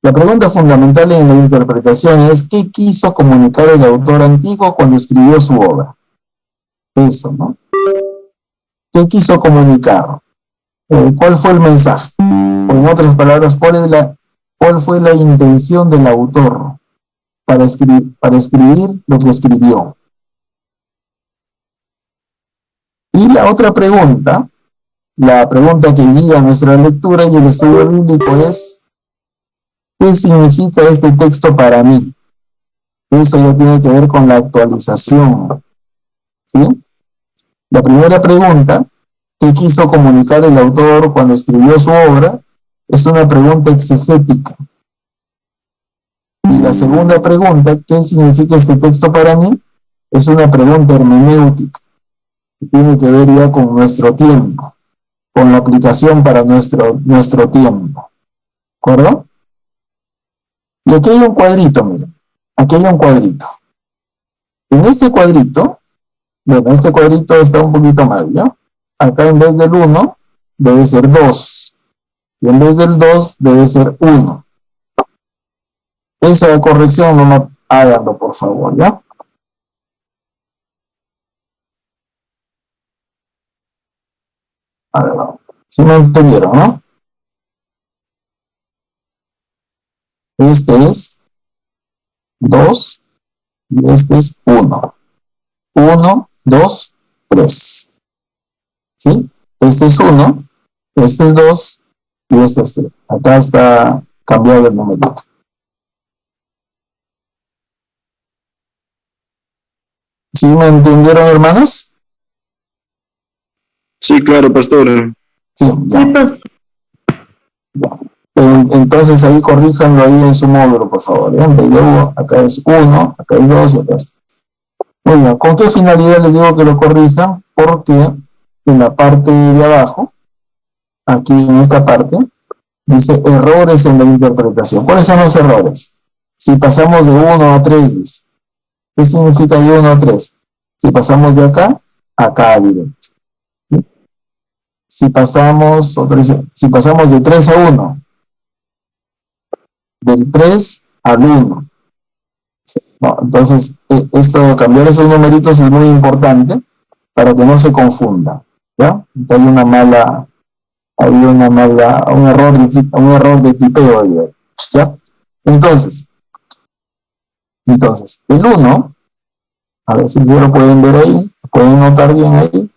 La pregunta fundamental en la interpretación es ¿qué quiso comunicar el autor antiguo cuando escribió su obra? Eso, ¿no? ¿Qué quiso comunicar? ¿Cuál fue el mensaje? O en otras palabras, ¿cuál ¿Cuál fue la intención del autor para escribir lo que escribió? Y la otra pregunta, la pregunta que guía nuestra lectura y el estudio bíblico es: ¿qué significa este texto para mí? Eso ya tiene que ver con la actualización, ¿sí? La primera pregunta, ¿qué quiso comunicar el autor cuando escribió su obra? Es una pregunta exegética. Y la segunda pregunta, ¿qué significa este texto para mí? Es una pregunta hermenéutica, que tiene que ver ya con nuestro tiempo, con la aplicación para nuestro tiempo. ¿De acuerdo? Y aquí hay un cuadrito, miren. Aquí hay un cuadrito. En este cuadrito, bueno, este cuadrito está un poquito mal, ¿ya? Acá en vez del 1, debe ser 2. Y en vez del 2, debe ser 1. Esa corrección no me háganlo, por favor, ¿ya? A ver, si me entendieron, ¿no? Este es 2 y este es 1. 1, 2, 3. ¿Sí? Este es 1, este es 2 y este es 3. Acá está cambiado el numerito. ¿Sí me entendieron, hermanos? Sí, claro, pastor. Sí, ya. Entonces ahí corríjanlo ahí en su módulo, por favor. ¿Ya? Y luego acá es 1, acá hay 2 y acá es 3. Muy bien, ¿con qué finalidad les digo que lo corrijan? Porque en la parte de abajo, aquí en esta parte, dice errores en la interpretación. ¿Cuáles son los errores? Si pasamos de 1 a 3, dice. ¿Qué significa de 1 a 3? Si pasamos de acá, acá directo. ¿Sí? Si pasamos de 3 a 1, del 3 al 1. No, entonces, cambiar esos numeritos es muy importante para que no se confunda, ¿ya? Hay un error de tipeo ahí, ¿ya? Entonces, el 1, a ver si ya lo pueden ver ahí, pueden notar bien ahí.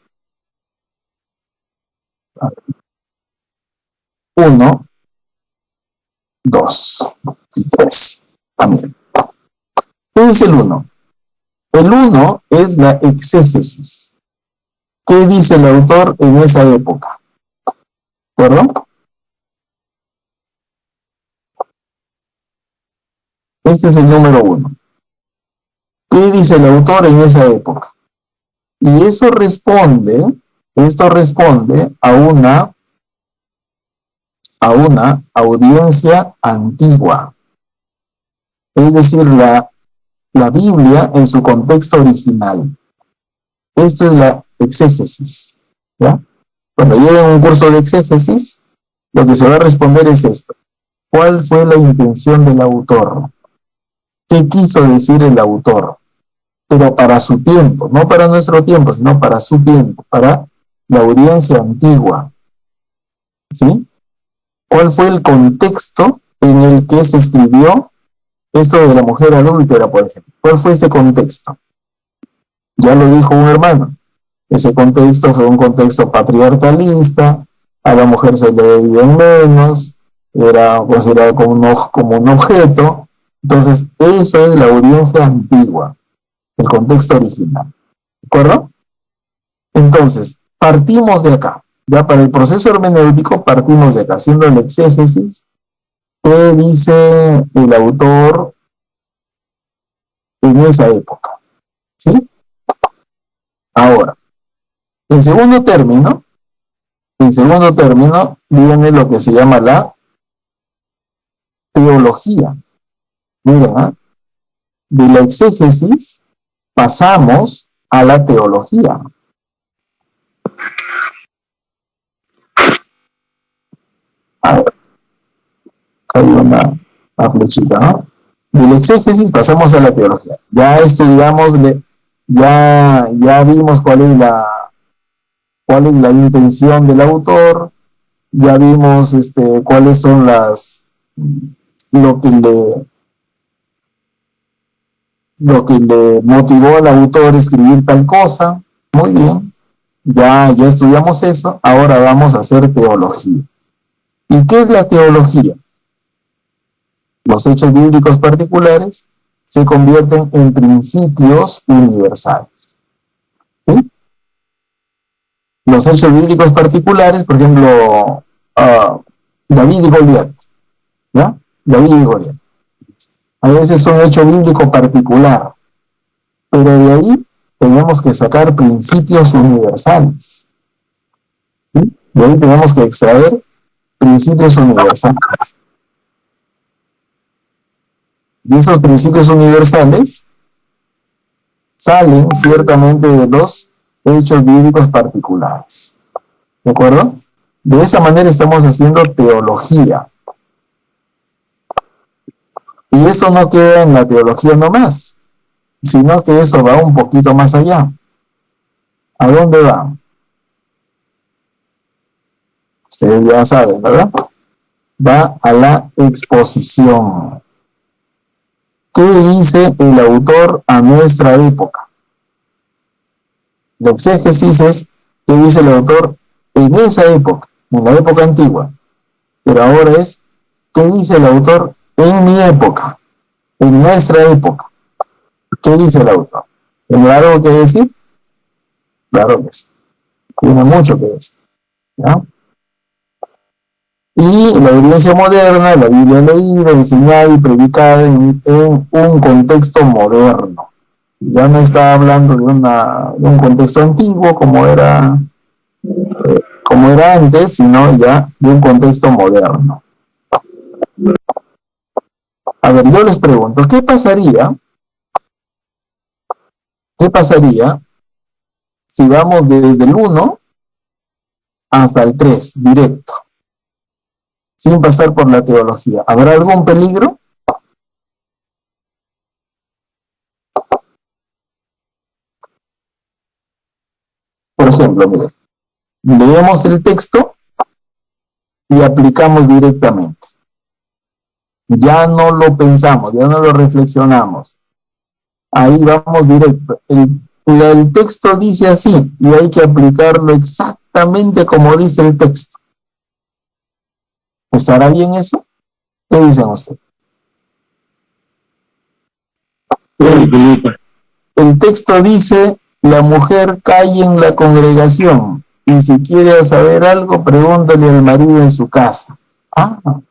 1, 2 y 3 también. ¿Qué es el 1? El 1 es la exégesis. ¿Qué dice el autor en esa época? ¿De acuerdo? Este es el número 1. ¿Qué dice el autor en esa época? Y esto responde a una audiencia antigua. Es decir, la Biblia en su contexto original. Esto es la exégesis, ¿ya? Cuando lleguen a un curso de exégesis, lo que se va a responder es esto. ¿Cuál fue la intención del autor? ¿Qué quiso decir el autor? Pero para su tiempo, no para nuestro tiempo, sino para su tiempo, para la audiencia antigua. ¿Sí? ¿Cuál fue el contexto en el que se escribió esto de la mujer adúltera, por ejemplo? ¿Cuál fue ese contexto? Ya lo dijo un hermano. Ese contexto fue un contexto patriarcalista, a la mujer se le veía en menos, era considerada como un objeto. Entonces, eso es la audiencia antigua, el contexto original. ¿De acuerdo? Entonces, partimos de acá. Ya para el proceso hermenéutico partimos de acá, haciendo el exégesis. ¿Qué dice el autor en esa época? ¿Sí? Ahora, en segundo término viene lo que se llama la teología. Miren, ¿eh? De la exégesis pasamos a la teología. A ver, hay una flechita, ¿no? De la exégesis pasamos a la teología. Ya estudiamos, ya vimos cuál es la intención del autor, ya vimos cuáles son lo que le motivó al autor a escribir tal cosa. Muy bien, ya estudiamos eso, ahora vamos a hacer teología. ¿Y qué es la teología? Los hechos bíblicos particulares se convierten en principios universales. ¿Sí? Los hechos bíblicos particulares, por ejemplo, David y Goliat, ¿ya? David y Goliat. A veces es un hecho bíblico particular, pero de ahí tenemos que sacar principios universales. ¿Sí? De ahí tenemos que extraer principios universales. Y esos principios universales salen ciertamente de los hechos bíblicos particulares. ¿De acuerdo? De esa manera estamos haciendo teología. Y eso no queda en la teología nomás, sino que eso va un poquito más allá. ¿A dónde va? Ustedes ya saben, ¿verdad? Va a la exposición. ¿Qué dice el autor a nuestra época? La exégesis es qué dice el autor en esa época, en la época antigua. Pero ahora es qué dice el autor en mi época, en nuestra época. ¿Qué dice el autor? ¿Tiene algo que decir? Claro que sí. Tiene mucho que decir. ¿Ya? Y la evidencia moderna, la Biblia leída, enseñada y predicada en un contexto moderno. Ya no está hablando de un contexto antiguo como era antes, sino ya de un contexto moderno. A ver, yo les pregunto, ¿qué pasaría si vamos desde el 1 hasta el 3, directo, sin pasar por la teología? ¿Habrá algún peligro? Por ejemplo, miren, leemos el texto y aplicamos directamente. Ya no lo pensamos, ya no lo reflexionamos. Ahí vamos directo. El texto dice así y hay que aplicarlo exactamente como dice el texto. ¿Estará bien eso? ¿Qué dicen ustedes? El texto dice: la mujer calle en la congregación y si quiere saber algo, pregúntale al marido en su casa.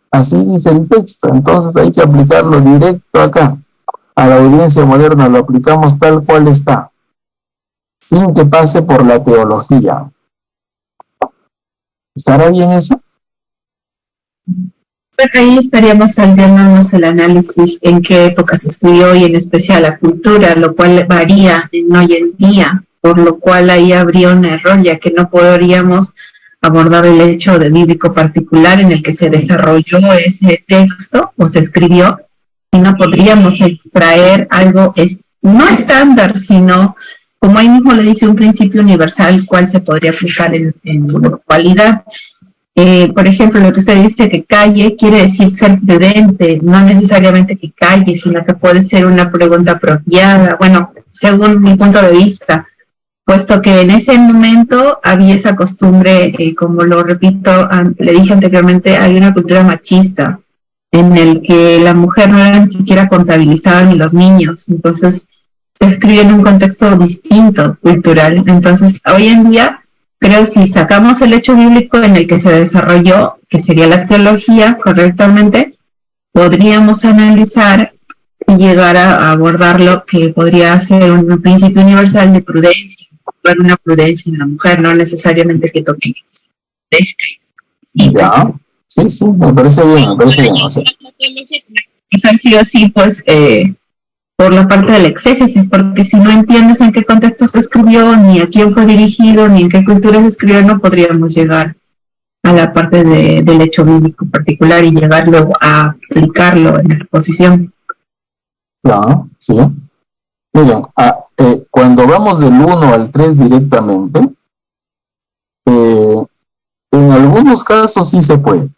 Así dice el texto, entonces hay que aplicarlo directo acá. A la audiencia moderna lo aplicamos tal cual está, sin que pase por la teología. ¿Estará bien eso? Ahí estaríamos saldándonos el análisis en qué época se escribió y en especial la cultura, lo cual varía en hoy en día, por lo cual ahí habría un error, ya que no podríamos abordar el hecho de bíblico particular en el que se desarrolló ese texto o se escribió, y no podríamos extraer algo no estándar, sino, como ahí mismo le dice, un principio universal, cual se podría aplicar en la actualidad. Por ejemplo, lo que usted dice que calle quiere decir ser prudente, no necesariamente que calle, sino que puede ser una pregunta apropiada, bueno, según mi punto de vista, puesto que en ese momento había esa costumbre, como lo repito, le dije anteriormente, hay una cultura machista en el que la mujer no era ni siquiera contabilizada ni los niños, entonces se escribe en un contexto distinto, cultural. Entonces, hoy en día, creo si sacamos el hecho bíblico en el que se desarrolló, que sería la teología, correctamente, podríamos analizar y llegar a abordar lo que podría ser un principio universal de prudencia, una prudencia en la mujer, no necesariamente que toque. Ya, sí, me parece bien, O sea, sí o sí, pues, por la parte del exégesis, porque si no entiendes en qué contexto se escribió, ni a quién fue dirigido, ni en qué cultura se escribió, no podríamos llegar a la parte del hecho bíblico particular y llegar luego a aplicarlo en la exposición. Claro, sí. Miren, cuando vamos del 1 al 3 directamente, en algunos casos sí se puede,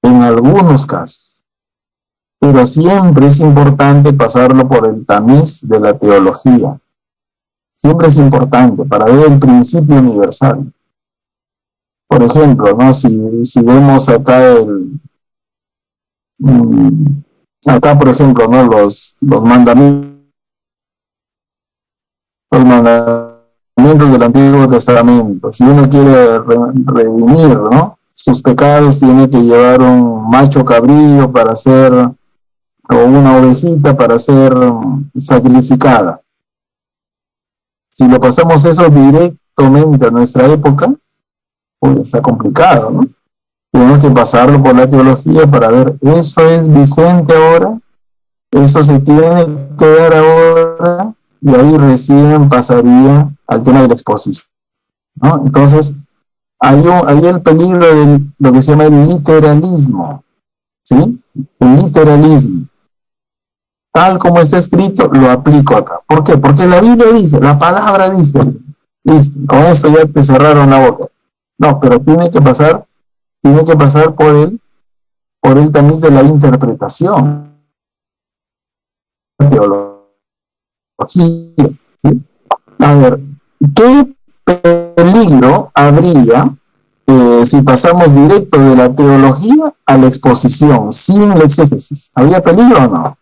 en algunos casos. pero siempre es importante pasarlo por el tamiz de la teología. Siempre es importante para ver el principio universal. Por ejemplo, ¿no? Si vemos acá acá, por ejemplo, ¿no? Los mandamientos del Antiguo Testamento. Si uno quiere redimir, ¿no?, sus pecados, tiene que llevar un macho cabrío para ser, o una ovejita para ser sacrificada. Si lo pasamos eso directamente a nuestra época, pues está complicado, ¿no? Tenemos que pasarlo por la teología para ver, ¿eso es vigente ahora? ¿Eso se tiene que dar ahora? Y ahí recién pasaría al tema de la exposición, ¿no? Entonces, hay el peligro de lo que se llama el literalismo, ¿sí? El literalismo. Tal como está escrito, lo aplico acá. ¿Por qué? Porque la Biblia dice, la palabra dice, listo, con eso ya te cerraron la boca. No, pero tiene que pasar por el tamiz de la interpretación. Teología. ¿Sí? A ver, ¿qué peligro habría si pasamos directo de la teología a la exposición, sin la exégesis? ¿Habría peligro o no?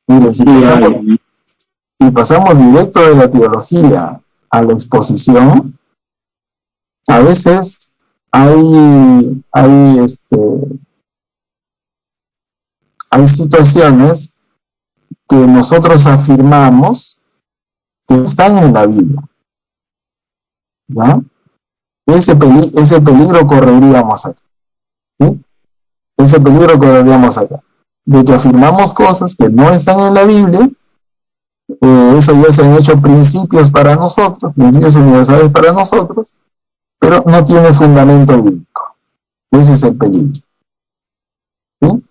Miren, si pasamos directo de la teología a la exposición, a veces hay situaciones que nosotros afirmamos que están en la Biblia, ¿ya? Ese peligro correríamos acá, ¿sí? Ese peligro correríamos acá, de que afirmamos cosas que no están en la Biblia. Eso ya se han hecho principios para nosotros, principios universales para nosotros, pero no tiene fundamento bíblico. Ese es el peligro, ¿sí?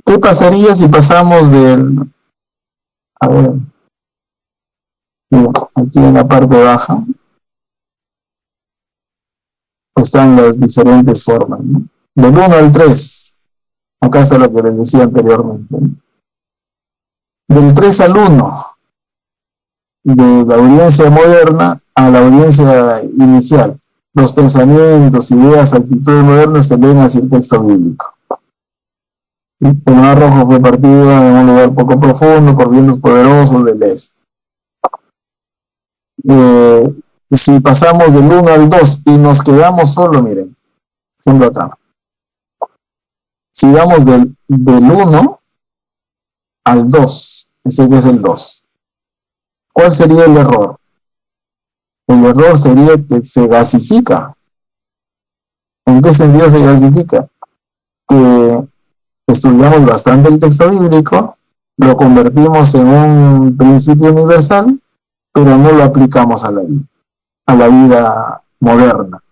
¿Qué pasaría si pasamos a ver, aquí en la parte baja están las diferentes formas, ¿no? Del 1 al 3, acá está lo que les decía anteriormente, ¿no? Del 3 al 1, de la audiencia moderna a la audiencia inicial. Los pensamientos, ideas, actitudes modernas se leen hacia el texto bíblico. El mar Rojo fue partido en un lugar poco profundo por vientos poderosos del este. Si pasamos del 1 al 2 y nos quedamos solo, miren, ejemplo acá. Si vamos del 1 al 2, ese que es el 2, ¿cuál sería el error? El error sería que se gasifica. ¿En qué sentido se gasifica? Que estudiamos bastante el texto bíblico, lo convertimos en un principio universal, pero no lo aplicamos a la vida moderna.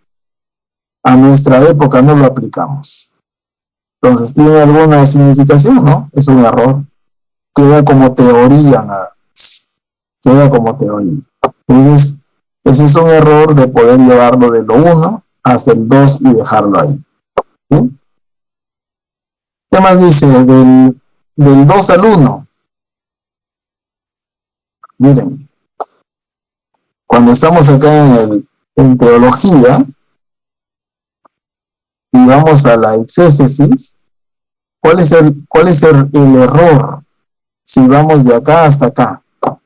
A nuestra época no lo aplicamos. Entonces, ¿tiene alguna significación? No, es un error. Queda como teoría nada más. Queda como teoría. Entonces, ese es un error de poder llevarlo de lo 1 hasta el 2 y dejarlo ahí. ¿Sí? ¿Qué más dice? Del 2 al 1. Miren, cuando estamos acá en teología y vamos a la exégesis, ¿cuál es el error si vamos de acá hasta acá? Voy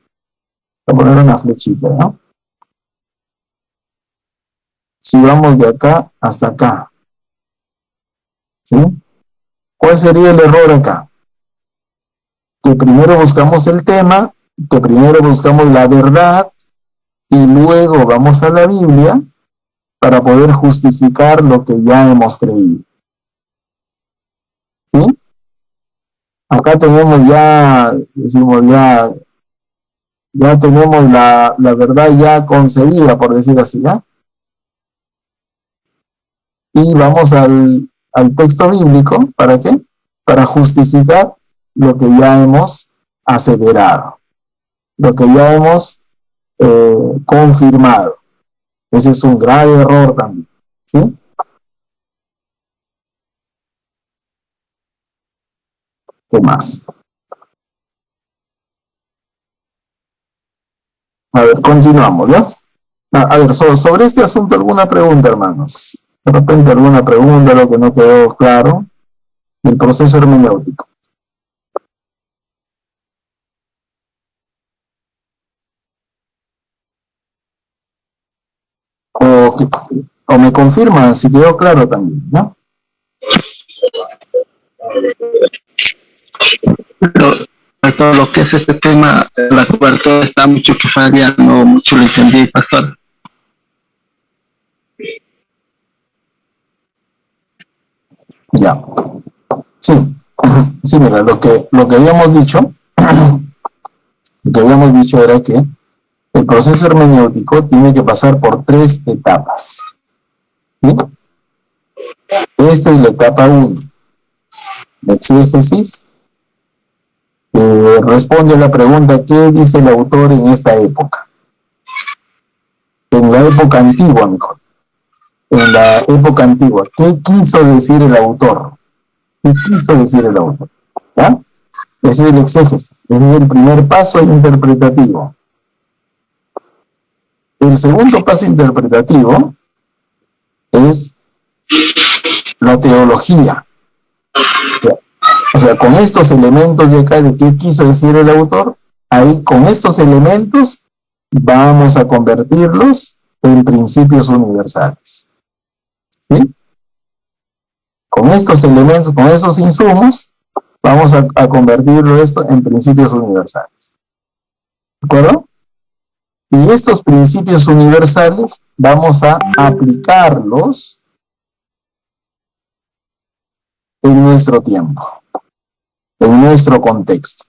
a poner una flechita, ¿no? Si vamos de acá hasta acá, ¿sí? ¿Cuál sería el error acá? Que primero buscamos el tema, que primero buscamos la verdad, y luego vamos a la Biblia para poder justificar lo que ya hemos creído. ¿Sí? Acá tenemos ya tenemos la verdad ya concebida, por decir así, ¿ya? Y vamos al texto bíblico, ¿para qué? Para justificar lo que ya hemos aseverado, lo que ya hemos confirmado. Ese es un grave error también. ¿Sí? ¿Qué más? A ver, continuamos, ¿no? A ver, sobre este asunto, ¿alguna pregunta, hermanos? De repente alguna pregunta, lo que no quedó claro, el proceso hermenéutico. O me confirman si quedó claro también, ¿no? Todo lo que es este tema, la cobertura está mucho que falla, no mucho lo entendí, pastor. Ya. Sí, sí, mira, lo que habíamos dicho, era que el proceso hermenéutico tiene que pasar por 3 etapas. ¿Sí? Esta es la etapa 1. La exégesis responde a la pregunta: ¿qué dice el autor en esta época? En la época antigua, mejor. En la época antigua, ¿qué quiso decir el autor? ¿Qué quiso decir el autor? ¿Ya? Ese es el exégesis, ese es el primer paso interpretativo. El segundo paso interpretativo es la teología. O sea, con estos elementos de acá de qué quiso decir el autor, ahí con estos elementos vamos a convertirlos en principios universales. ¿Sí? Con estos elementos, con esos insumos, vamos a convertirlo esto en principios universales. ¿De acuerdo? Y estos principios universales vamos a aplicarlos en nuestro tiempo, en nuestro contexto.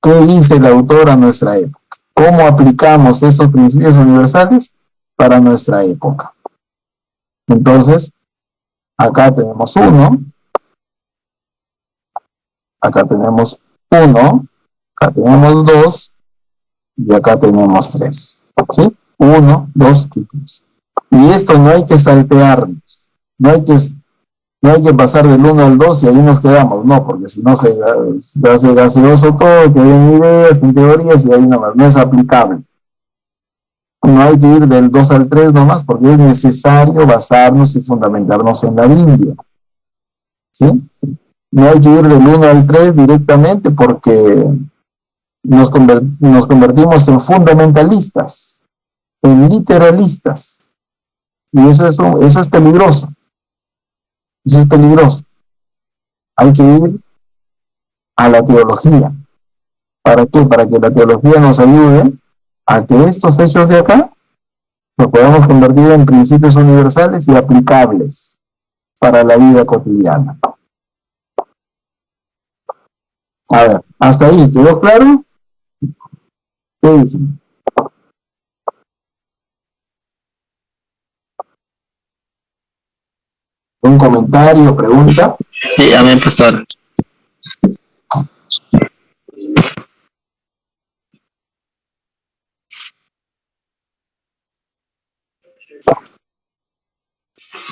¿Qué dice el autor a nuestra época? ¿Cómo aplicamos esos principios universales para nuestra época? Entonces, acá tenemos 1, acá tenemos 1, acá tenemos 2 y acá tenemos 3. ¿Sí? 1, 2 y 3. Y esto no hay que saltearnos, no hay que pasar del 1 al 2 y ahí nos quedamos, no, porque si no se hace gaseoso todo, que den ideas, en teorías y ahí nomás, no es aplicable. No hay que ir del 2 al 3 nomás, porque es necesario basarnos y fundamentarnos en la Biblia. ¿Sí? No hay que ir del 1 al 3 directamente porque nos convertimos en fundamentalistas, en literalistas. Y eso es peligroso. Eso es peligroso. Hay que ir a la teología. ¿Para qué? Para que la teología nos ayude a que estos hechos de acá los podamos convertir en principios universales y aplicables para la vida cotidiana. A ver, ¿hasta ahí quedó claro? ¿Qué dicen? ¿Un comentario, pregunta? Sí, amén, pastor.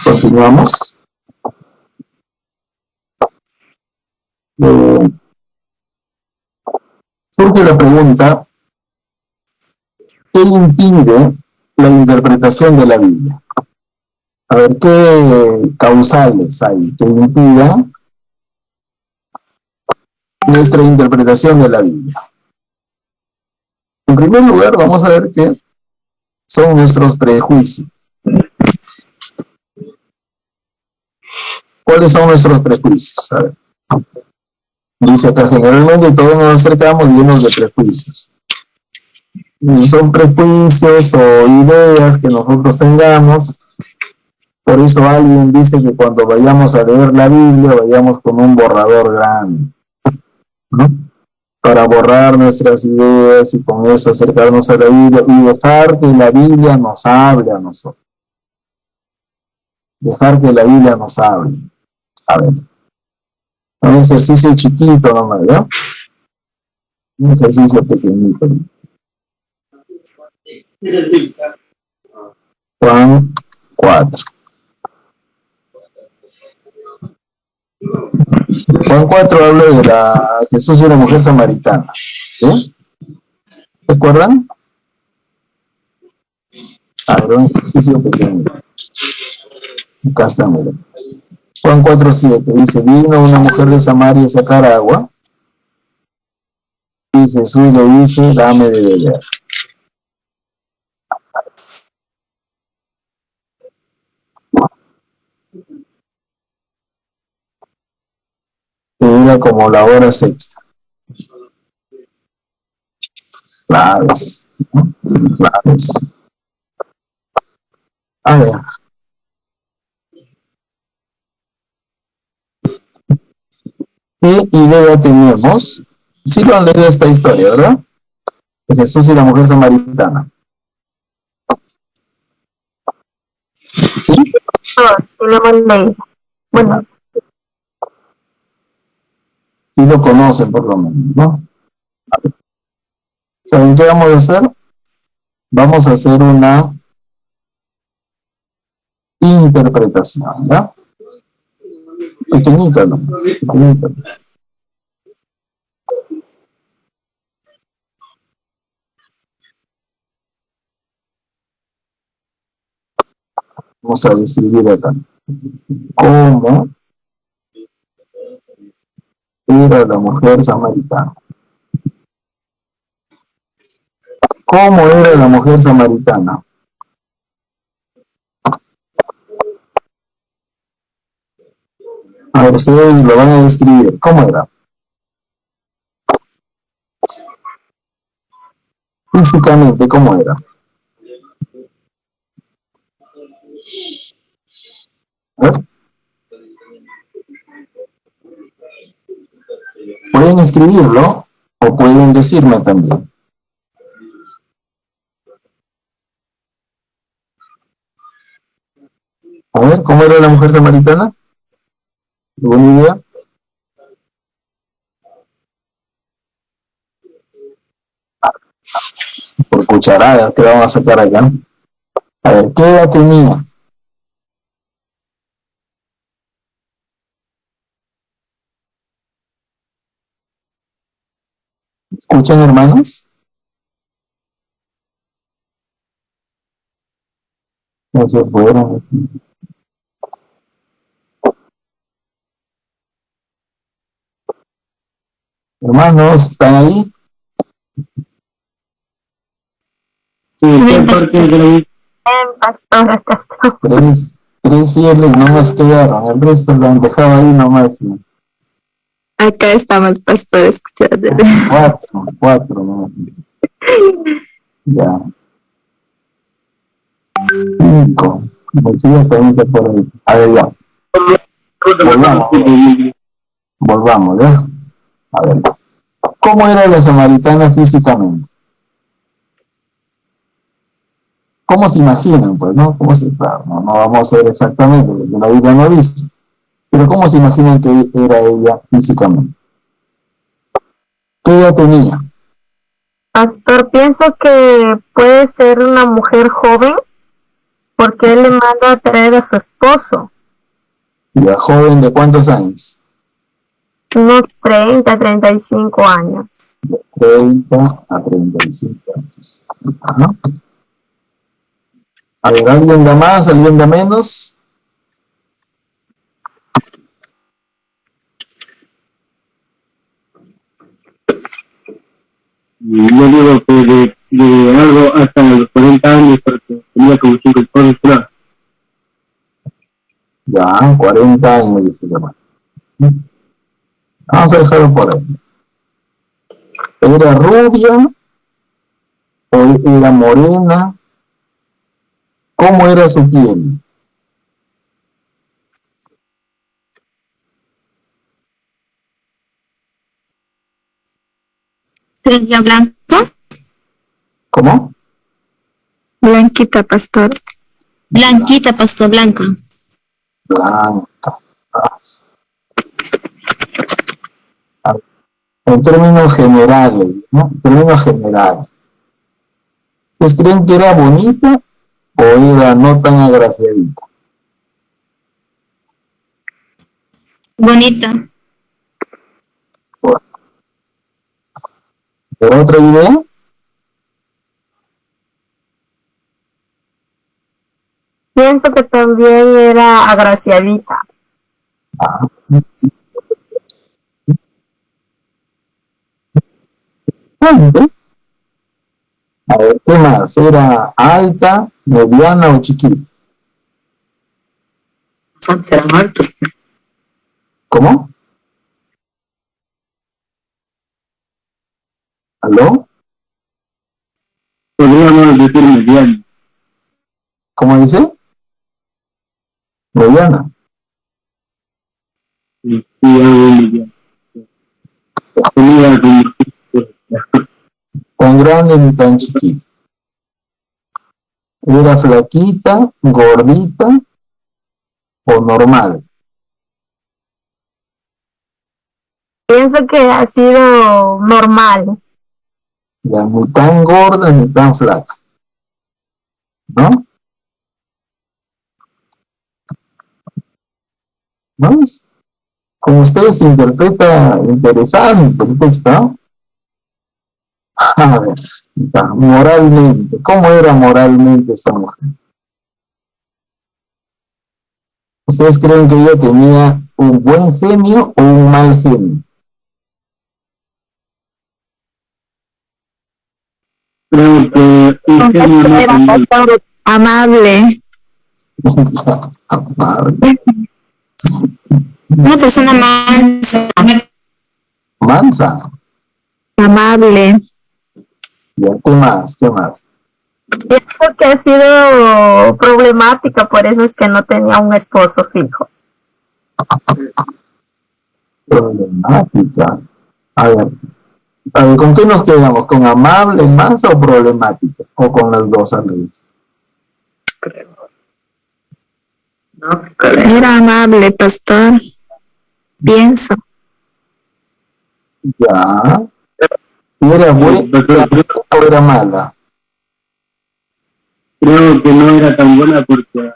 Continuamos. Surge la pregunta: ¿qué impide la interpretación de la Biblia? A ver, ¿qué causales hay que impidan nuestra interpretación de la Biblia? En primer lugar, vamos a ver que son nuestros prejuicios. ¿Cuáles son nuestros prejuicios? A ver. Dice acá: generalmente todos nos acercamos llenos de prejuicios. Y son prejuicios o ideas que nosotros tengamos. Por eso alguien dice que cuando vayamos a leer la Biblia, vayamos con un borrador grande, ¿no? Para borrar nuestras ideas y con eso acercarnos a la Biblia y dejar que la Biblia nos hable a nosotros. Dejar que la Biblia nos hable. A ver. Un ejercicio chiquito nomás, ¿no? Un ejercicio pequeñito. Juan 4. 4. Juan 4 habla de Jesús y la mujer samaritana. ¿Sí? ¿Recuerdan? A ver, un ejercicio pequeño. Acá está, miren. Juan 4:7 dice, vino una mujer de Samaria a sacar agua y Jesús le dice, dame de beber. Era como la hora sexta. Claves, ¿no? Claves. A ver. ¿Qué idea teníamos? Sí lo han leído esta historia, ¿verdad? De Jesús y la mujer samaritana. ¿Sí? Sí lo hemos leído. Bueno. Sí lo conocen por lo menos, ¿no? A ver. ¿Saben qué vamos a hacer? Vamos a hacer una interpretación, ¿ya? Pequeñita nomás, pequeñita. Vamos a describir acá. ¿Cómo era la mujer samaritana? ¿Cómo era la mujer samaritana? A ver, ustedes lo van a describir. ¿Cómo era? Físicamente, ¿cómo era? A ver. Pueden escribirlo o pueden decirme también. A ver, ¿cómo era la mujer samaritana? ¿Alguna idea? Por cucharadas, ¿qué vamos a sacar acá? A ver, ¿qué edad tenía? ¿Escuchan, hermanos? No se fueron. Hermanos, ¿están ahí? ¿Qué parte de la Pastor, acá está. Tres fieles nomás quedaron, el resto lo han dejado ahí nomás. Acá estamos, pastor, escuchando. Cuatro nomás. Ya. 5. Decías también que por ahí. A ver, ya. Volvamos, ¿ya? A ver. ¿Cómo era la samaritana físicamente? ¿Cómo se imaginan? Pues, ¿no? Claro, no vamos a ver exactamente, porque la Biblia no dice. Pero ¿cómo se imaginan que era ella físicamente? ¿Qué edad tenía? Pastor, pienso que puede ser una mujer joven porque él le manda a traer a su esposo. ¿Y a joven de cuántos años? Unos 30, 35 años. De 30 a 35 años. Ajá. A ver, ¿alguien da más? ¿Alguien da menos? Yo digo que de algo hasta los 40 años, porque tenía como 5 esposos, claro. Ya, 40 años, dice el hermano. Vamos a dejarlo por ahí. ¿Era rubia o era morena? ¿Cómo era su piel? ¿Sería blanco? ¿Cómo? Blanquita, pastor. Blanquita, pastor, blanca. Blanca. En términos generales, ¿no? En términos generales. ¿Ustedes creen que era bonita o era no tan agraciadita? Bonita. ¿Pero otra idea? Pienso que también era agraciadita. A ver, ¿qué más? ¿Era alta, mediana o chiquita? Serán altos. ¿Cómo? ¿Aló? Podríamos decir mediano. ¿Cómo dice? Mediana. Sí, mediano. Tenía Tan grande ni tan chiquita. ¿Era flaquita, gordita o normal? Pienso que ha sido normal. Ya, ni tan gorda ni tan flaca. ¿No? ¿No? Como ustedes interpreta interesante el texto, ¿no? A ver, ya, moralmente, ¿cómo era moralmente esta mujer? ¿Ustedes creen que ella tenía un buen genio o un mal genio? creo que un genio no Era tenía. amable. Una persona mansa. Mansa. Amable. Ya, ¿qué más? ¿Qué más? Pienso que ha sido problemática, por eso es que no tenía un esposo fijo. Problemática. A ver, ¿con qué nos quedamos? ¿Con amable, mansa o problemática? ¿O con las dos a la vez? Era amable, pastor. Pienso. Ya. ¿Y era buena o era mala? Creo que no era tan buena porque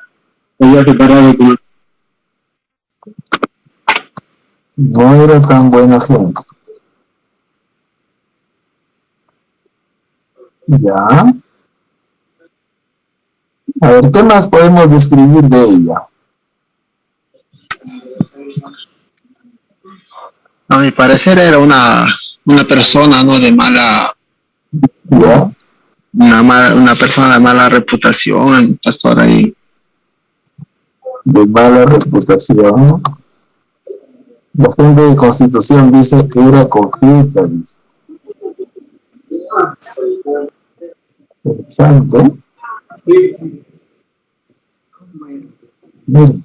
había separado con No era tan buena gente. Ya. A ver, ¿qué más podemos describir de ella? A mi parecer era una persona, ¿no? De mala, ¿Ya? una persona de mala reputación, el pastor ahí. De mala reputación. La gente de Constitución dice que era coqueta, dice. Interesante. Miren.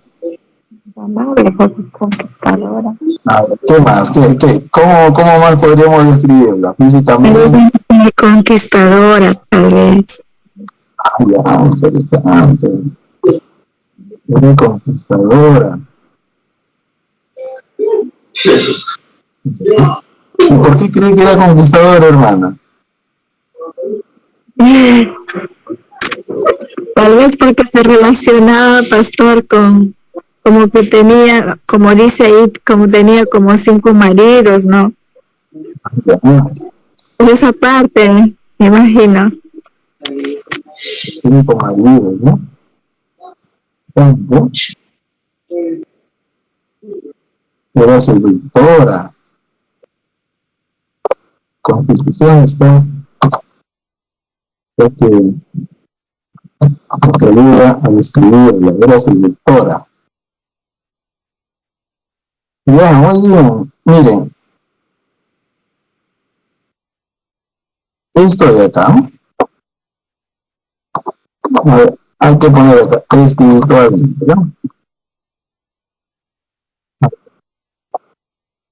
Amable, conquistadora. A ver, ¿qué más? ¿Cómo más podríamos describirla físicamente? Conquistadora, tal vez. Ya, interesante. Era conquistadora. ¿Y por qué cree que era conquistadora, hermana? Tal vez porque se relacionaba, pastor, con, como que tenía, como dice ahí, como tenía como 5 maridos, ¿no? Ya, Por esa parte, me imagino. 5 maridos, ¿no? ¿Tanto? Era seductora. Constitución está que ayuda a describirla, era seductora. Ya, muy bien. Miren, esto de acá, a ver, hay que poner acá, espiritualmente, ¿no?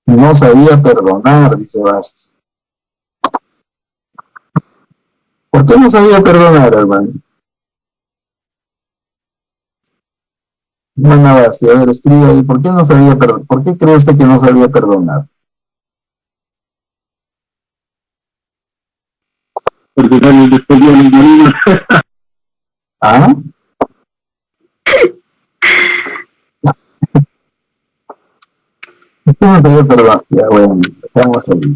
No sabía perdonar, dice Basti. ¿Por qué no sabía perdonar, hermano? Bueno, Basti, a ver, escribe ahí, ¿por qué no sabía perdonar? ¿Por qué cree usted que no sabía perdonar? porque sale después de un marido. ¿Ah? Perdón, ya bueno, vamos a ver.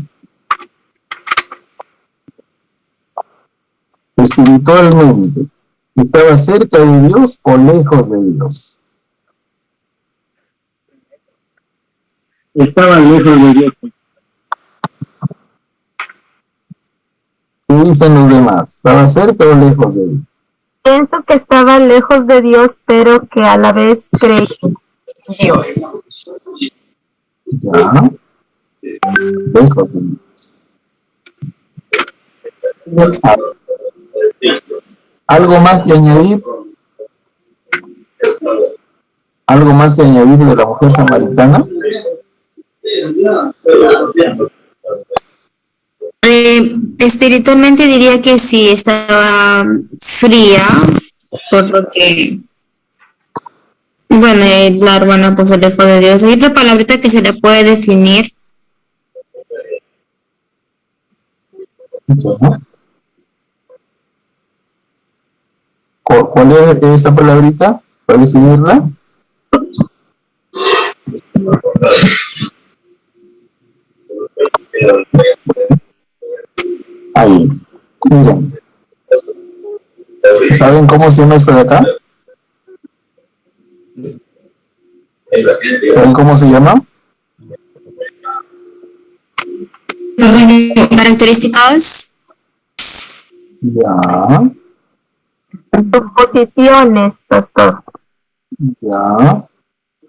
Espiritualmente, ¿estaba cerca de Dios o lejos de Dios? Estaba lejos de Dios. ¿Qué dicen los demás? ¿Estaba cerca o lejos de Dios? Pienso que estaba lejos de Dios, pero que a la vez creía en Dios. Ya. Lejos de Dios. ¿Algo más que añadir? ¿Algo más que añadir de la mujer samaritana? Espiritualmente diría que sí, estaba fría, por lo que, bueno, la hermana pues se le fue de Dios. Hay otra palabrita que se le puede definir. ¿Cuál es esa palabrita? ¿Para definirla? Ahí. Miren. ¿Saben cómo se llama esto de acá? ¿Saben cómo se llama? Características. Ya. Suposiciones, pastor. Ya.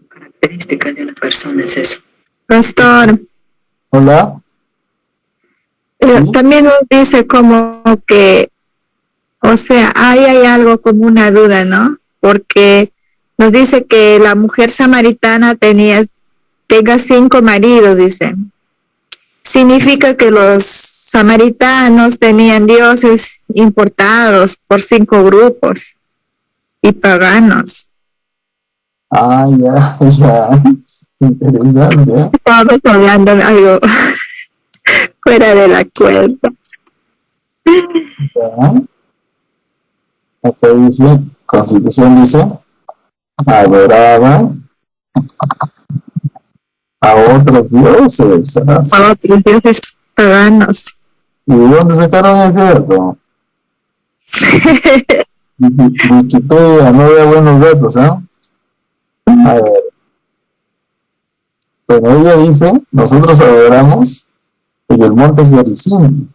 Características de una persona es eso. Pastor, Hola. también nos dice como que, o sea, ahí hay algo como una duda, ¿no? Porque nos dice que la mujer samaritana tenga 5 maridos, dice. Significa que los samaritanos tenían dioses importados por 5 grupos y paganos. Ah, ya, ya. Interesante, ¿eh? Estábamos hablando de algo fuera de la cuenta. Ya. Acá dice, Constitución dice, adoraba a otros dioses. A otros dioses paganos. ¿Y de dónde sacaron ese dato? Wikipedia no da buenos datos, ¿ah? A ver. Bueno, ella dice, nosotros adoramos en el monte Gerizim.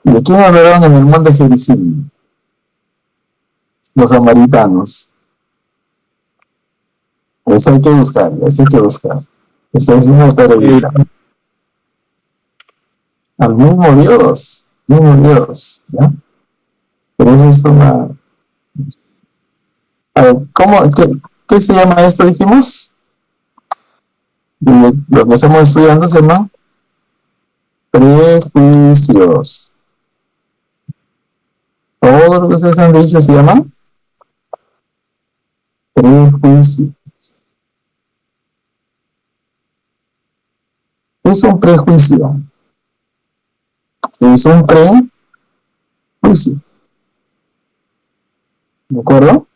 ¿Y de quién adoraron en el monte Gerizim? Los samaritanos. Eso hay que buscar, eso hay que buscar. Está diciendo Pereira. Al mismo Dios, ¿ya? Pero eso es una... A ver, ¿qué se llama esto, dijimos? Lo que estamos estudiando se llama prejuicios. Todo lo que ustedes han dicho se llama prejuicios. ¿Qué es un prejuicio? Es un prejuicio. ¿De acuerdo?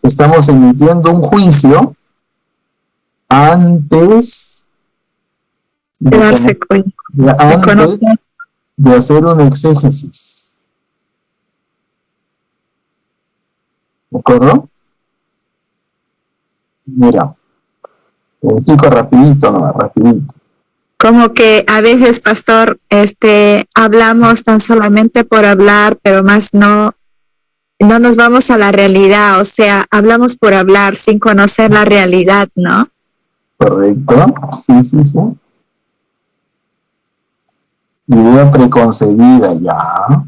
Estamos emitiendo un juicio antes de darse cuenta. Antes de hacer un exégesis. ¿De acuerdo? Mira, te explico rapidito, ¿no? Rapidito. Como que a veces, pastor, hablamos tan solamente por hablar, pero más no nos vamos a la realidad, o sea, hablamos por hablar sin conocer la realidad, ¿no? Correcto, sí. Idea preconcebida, ya.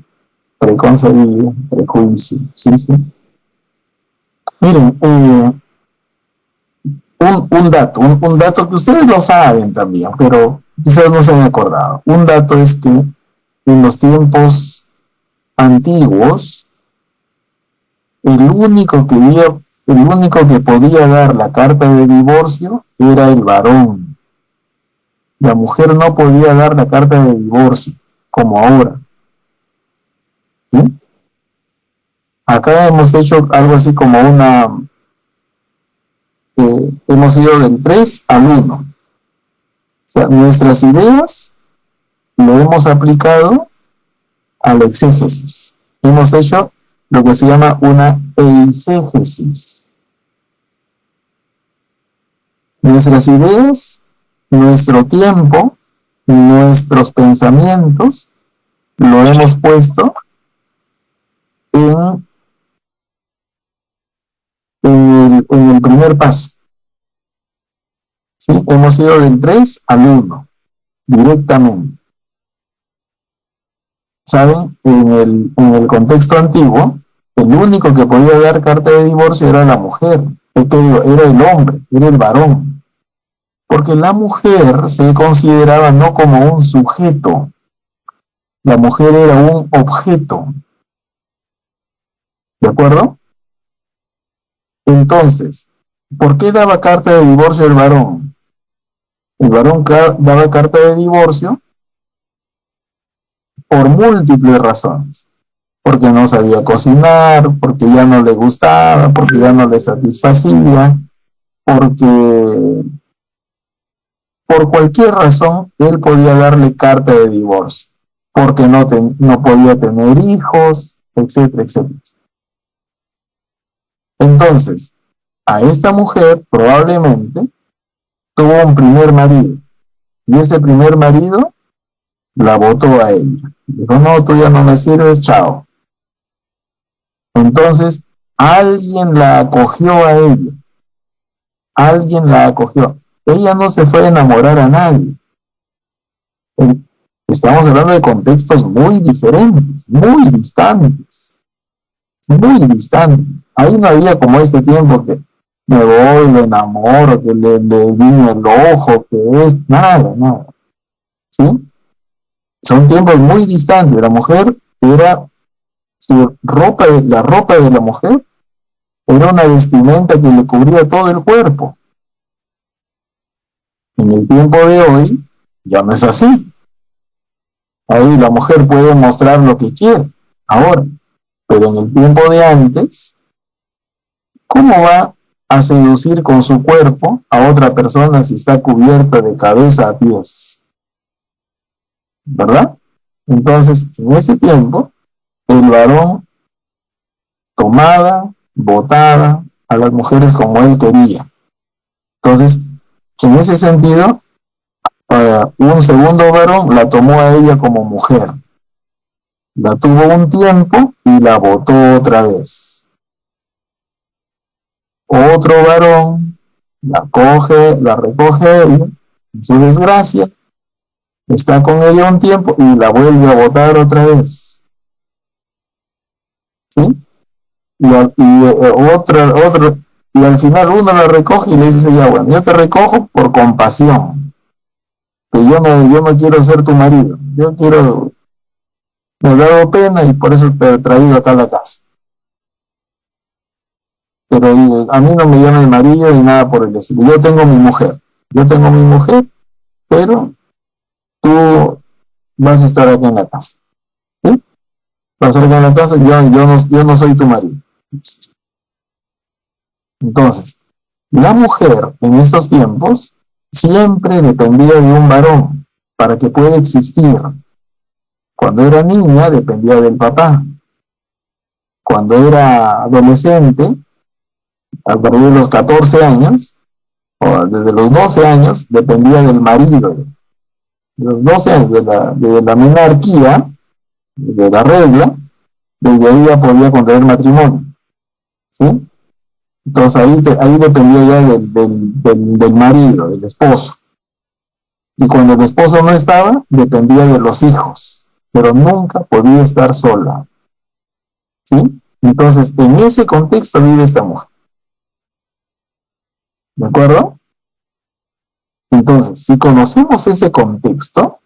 Preconcebida, prejuicio, sí. Miren, un dato que ustedes lo saben también, pero quizás no se han acordado. Un dato es que en los tiempos antiguos, el único que podía dar la carta de divorcio era el varón. La mujer no podía dar la carta de divorcio, como ahora. ¿Sí? Acá hemos hecho algo así como hemos ido del 3 al 1. O sea, nuestras ideas lo hemos aplicado a la exégesis. Hemos hecho lo que se llama una eisegesis. Nuestras ideas, nuestro tiempo, nuestros pensamientos, lo hemos puesto en el primer paso. ¿Sí? Hemos ido del 3 al 1, directamente. ¿Saben? En el contexto antiguo, el único que podía dar carta de divorcio era la mujer, era el hombre, era el varón. Porque la mujer se consideraba no como un sujeto, la mujer era un objeto. ¿De acuerdo? Entonces, ¿por qué daba carta de divorcio el varón? El varón daba carta de divorcio por múltiples razones. Porque no sabía cocinar, porque ya no le gustaba, porque ya no le satisfacía, porque por cualquier razón él podía darle carta de divorcio, porque no podía tener hijos, etcétera, etcétera. Entonces, a esta mujer probablemente tuvo un primer marido, y ese primer marido la botó a ella. Dijo, no, tú ya no me sirves, chao. Entonces, alguien la acogió a ella. Alguien la acogió. Ella no se fue a enamorar a nadie. Estamos hablando de contextos muy diferentes, muy distantes. Muy distantes. Ahí no había como este tiempo que me voy, lo enamoro, que le vino el ojo, que es nada, nada. ¿Sí? Son tiempos muy distantes. La mujer era la ropa de la mujer era una vestimenta que le cubría todo el cuerpo. En el tiempo de hoy ya no es así. Ahí la mujer puede mostrar lo que quiere, ahora, pero en el tiempo de antes, ¿cómo va a seducir con su cuerpo a otra persona si está cubierta de cabeza a pies? ¿Verdad? Entonces, en ese tiempo, el varón tomaba, botaba a las mujeres como él quería. Entonces, en ese sentido, un segundo varón la tomó a ella como mujer. La tuvo un tiempo y la botó otra vez. Otro varón la recoge a ella, en su desgracia, está con ella un tiempo y la vuelve a botar otra vez. ¿Sí? Y al final uno la recoge y le dice, ya bueno, yo te recojo por compasión, que yo no quiero ser tu marido, me ha dado pena y por eso te he traído acá a la casa. Pero a mí no me llama el marido ni nada por el estilo. Yo tengo mi mujer, pero tú vas a estar aquí en la casa. ¿Sí? Vas a estar aquí en la casa, yo no soy tu marido. Entonces, la mujer en esos tiempos siempre dependía de un varón para que pueda existir. Cuando era niña dependía del papá. Cuando era adolescente, a partir de los 14 años, o desde los 12 años, dependía del marido. De los 12 años de la monarquía, de la regla, desde ahí ya podía contraer matrimonio. ¿Sí? Entonces ahí dependía ya del marido, del esposo. Y cuando el esposo no estaba, dependía de los hijos, pero nunca podía estar sola. ¿Sí? Entonces, en ese contexto vive esta mujer. ¿De acuerdo? Entonces, si conocemos ese contexto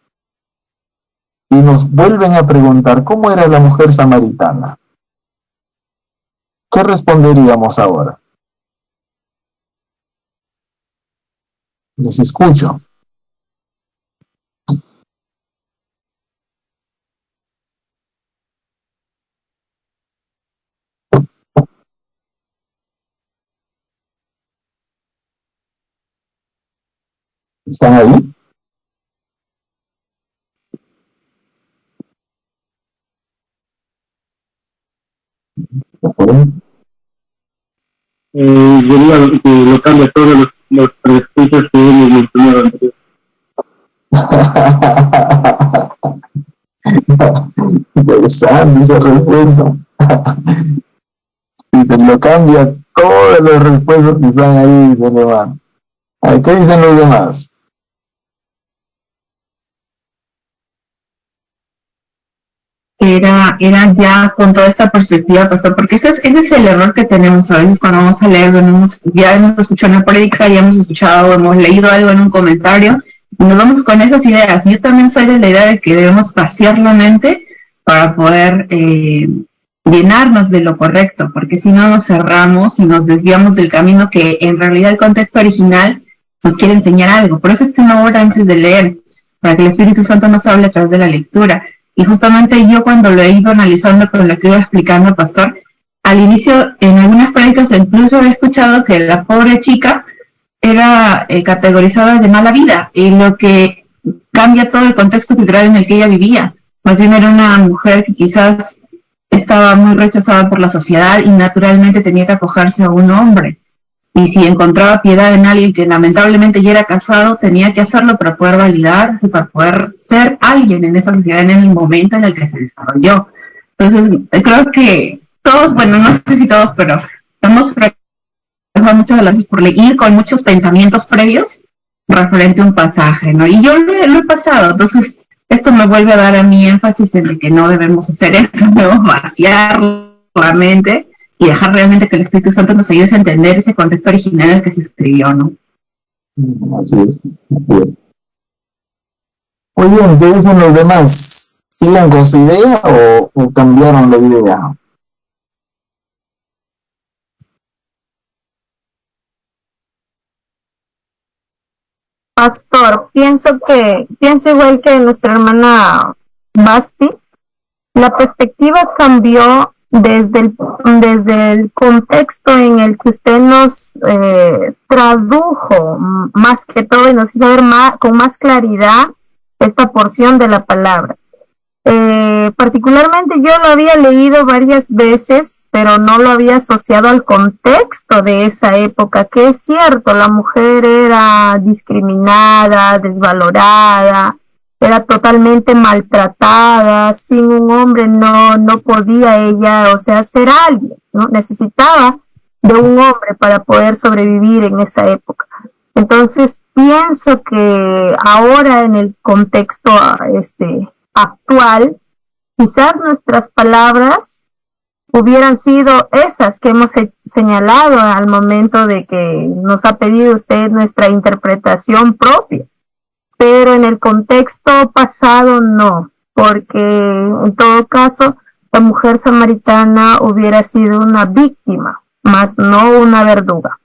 y nos vuelven a preguntar cómo era la mujer samaritana, ¿qué responderíamos ahora? Les escucho. ¿Están ahí? Diría que lo cambia todos los prejuicios que hemos mencionado anteriormente. Interesante esa respuesta. Dice, lo cambia todas las respuestas que están ahí, dice el hermano. A ver, ¿qué dicen los demás? Era ya con toda esta perspectiva, pastor, porque ese es el error que tenemos a veces cuando vamos a leer, ya hemos escuchado una prédica, ya hemos escuchado, hemos leído algo en un comentario, y nos vamos con esas ideas. Yo también soy de la idea de que debemos vaciar la mente para poder llenarnos de lo correcto, porque si no nos cerramos y nos desviamos del camino que en realidad el contexto original nos quiere enseñar algo. Por eso es que una hora antes de leer, para que el Espíritu Santo nos hable a través de la lectura. Y justamente yo cuando lo he ido analizando con lo que iba explicando, pastor, al inicio en algunas prédicas incluso he escuchado que la pobre chica era categorizada de mala vida, y lo que cambia todo el contexto cultural en el que ella vivía. Más bien era una mujer que quizás estaba muy rechazada por la sociedad y naturalmente tenía que acogerse a un hombre. Y si encontraba piedad en alguien que lamentablemente ya era casado, tenía que hacerlo para poder validarse, para poder ser alguien en esa sociedad en el momento en el que se desarrolló. Entonces, creo que todos, bueno, no sé si todos, pero hemos fracasado muchas veces por ir con muchos pensamientos previos referente a un pasaje, ¿no? Y yo lo he pasado, entonces esto me vuelve a dar a mí énfasis en el que no debemos hacer eso, debemos vaciar la mente y dejar realmente que el Espíritu Santo nos ayude a entender ese contexto original en el que se escribió, ¿no? Así es. Muy bien, ¿qué dicen los demás? ¿Siguen con su idea o cambiaron la idea? Pastor, pienso igual que nuestra hermana Basti, la perspectiva cambió desde el contexto en el que usted nos tradujo más que todo y nos hizo ver con más claridad esta porción de la palabra. Particularmente yo lo había leído varias veces, pero no lo había asociado al contexto de esa época, que es cierto, la mujer era discriminada, desvalorada, era totalmente maltratada, sin un hombre no podía ella, o sea, ser alguien, ¿no? Necesitaba de un hombre para poder sobrevivir en esa época. Entonces, pienso que ahora en el contexto actual, quizás nuestras palabras hubieran sido esas que hemos señalado al momento de que nos ha pedido usted nuestra interpretación propia, pero en el contexto pasado no, porque en todo caso la mujer samaritana hubiera sido una víctima, más no una verduga.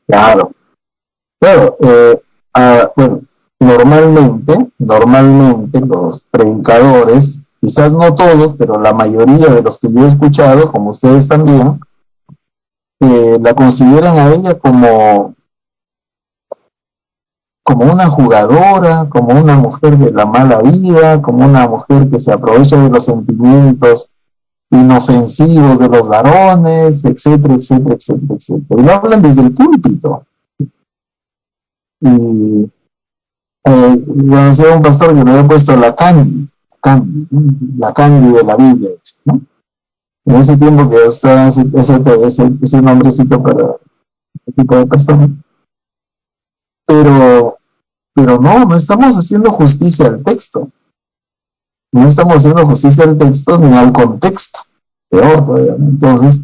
Claro. Bueno, normalmente los predicadores, quizás no todos, pero la mayoría de los que yo he escuchado, como ustedes también, la consideran a ella como una jugadora, como una mujer de la mala vida, como una mujer que se aprovecha de los sentimientos inofensivos de los varones, etcétera, etcétera, etcétera, etcétera. Y lo hablan desde el púlpito. Y conocí a un pastor que le había puesto la Candy de la Biblia, ¿no? En ese tiempo que usaba ese nombrecito para este tipo de personas. Pero no estamos haciendo justicia al texto. No estamos haciendo justicia al texto ni al contexto. Peor todavía, ¿no? Entonces,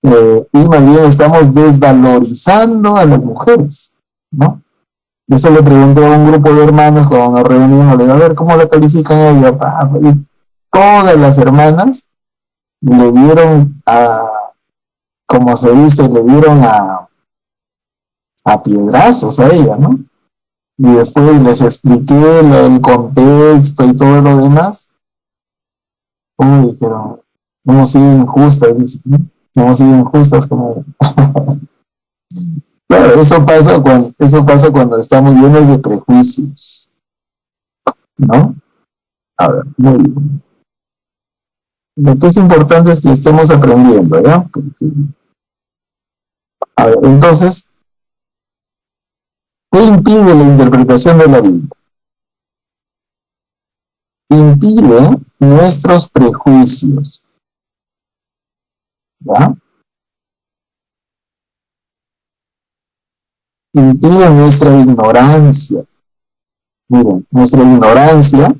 y más bien estamos desvalorizando a las mujeres, ¿no? Eso le pregunté a un grupo de hermanos cuando nos reunimos, le digo, a ver, ¿cómo la califican a ella? Y todas las hermanas le dieron como se dice, le dieron a piedrazos a ella, ¿no? Y después les expliqué el contexto y todo lo demás. Uy, dijeron, hemos sido injustas, dicen, ¿no? Hemos sido injustas como... Claro, eso pasa cuando estamos llenos de prejuicios, ¿no? A ver, muy bien. Lo que es importante es que estemos aprendiendo, ¿ya? A ver, entonces, ¿qué impide la interpretación de la Biblia? Impide nuestros prejuicios, ¿ya? Impide nuestra ignorancia. Miren, nuestra ignorancia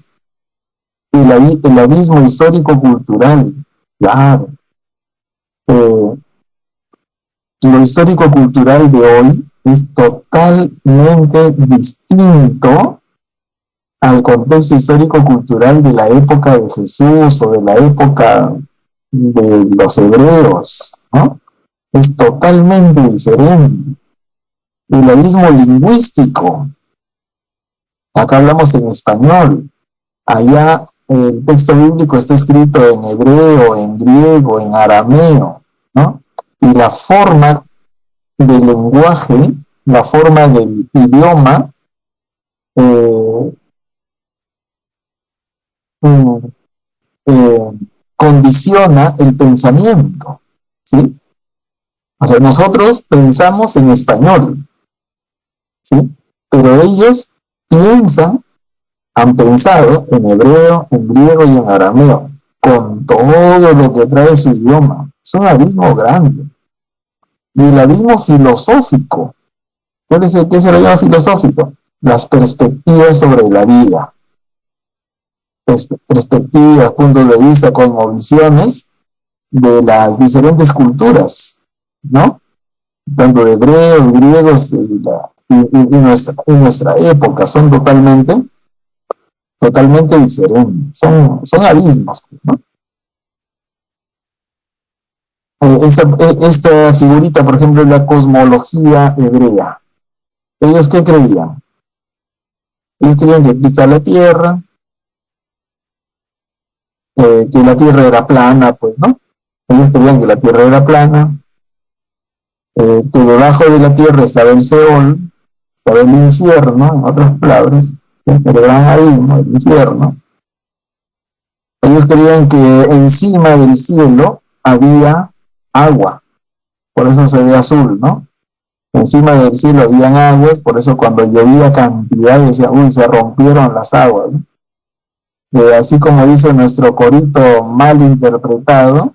y el abismo histórico-cultural, claro. Lo histórico-cultural de hoy es totalmente distinto al contexto histórico-cultural de la época de Jesús o de la época de los hebreos, ¿no? Es totalmente diferente. El abismo lingüístico, acá hablamos en español, allá el texto bíblico está escrito en hebreo, en griego, en arameo, ¿no? Y la forma del lenguaje, la forma del idioma, condiciona el pensamiento, ¿sí? O sea, nosotros pensamos en español, ¿sí? Pero ellos han pensado en hebreo, en griego y en arameo, con todo lo que trae su idioma. Es un abismo grande. Y el abismo filosófico, ¿qué se lo llama filosófico? Las perspectivas sobre la vida. Perspectivas, puntos de vista, cosmovisiones de las diferentes culturas, ¿no? Tanto de hebreos, griegos y nuestra época son totalmente diferentes. Son abismos, ¿no? Esta figurita, por ejemplo, es la cosmología hebrea. ¿Ellos qué creían? Ellos creían que existe la Tierra, que la Tierra era plana, pues, ¿no? Ellos creían que la Tierra era plana, que debajo de la Tierra estaba el Seol, estaba el infierno, en otras palabras, el gran abismo, el infierno. Ellos creían que encima del cielo había agua, por eso se ve azul, ¿no? Encima del cielo habían aguas, por eso cuando llovía cantidad decía, uy, se rompieron las aguas, ¿no? Así como dice nuestro corito mal interpretado,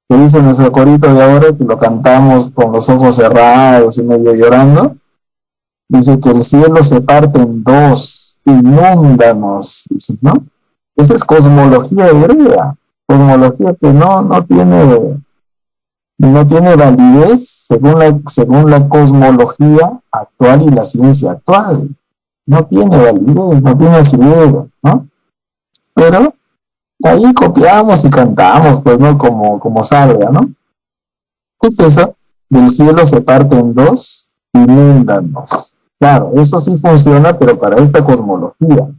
que dice nuestro corito de ahora, que lo cantamos con los ojos cerrados y medio llorando, dice que el cielo se parte en dos, inúndanos, dice, ¿no? Esa es cosmología hebrea, cosmología que no tiene validez según la cosmología actual y la ciencia actual. No tiene validez, no tiene asidero, ¿no? Pero ahí copiamos y cantamos, pues, ¿no? Como salga, ¿no? ¿Qué es eso? Del cielo se parte en dos, inúndanos. Claro, eso sí funciona, pero para esta cosmología.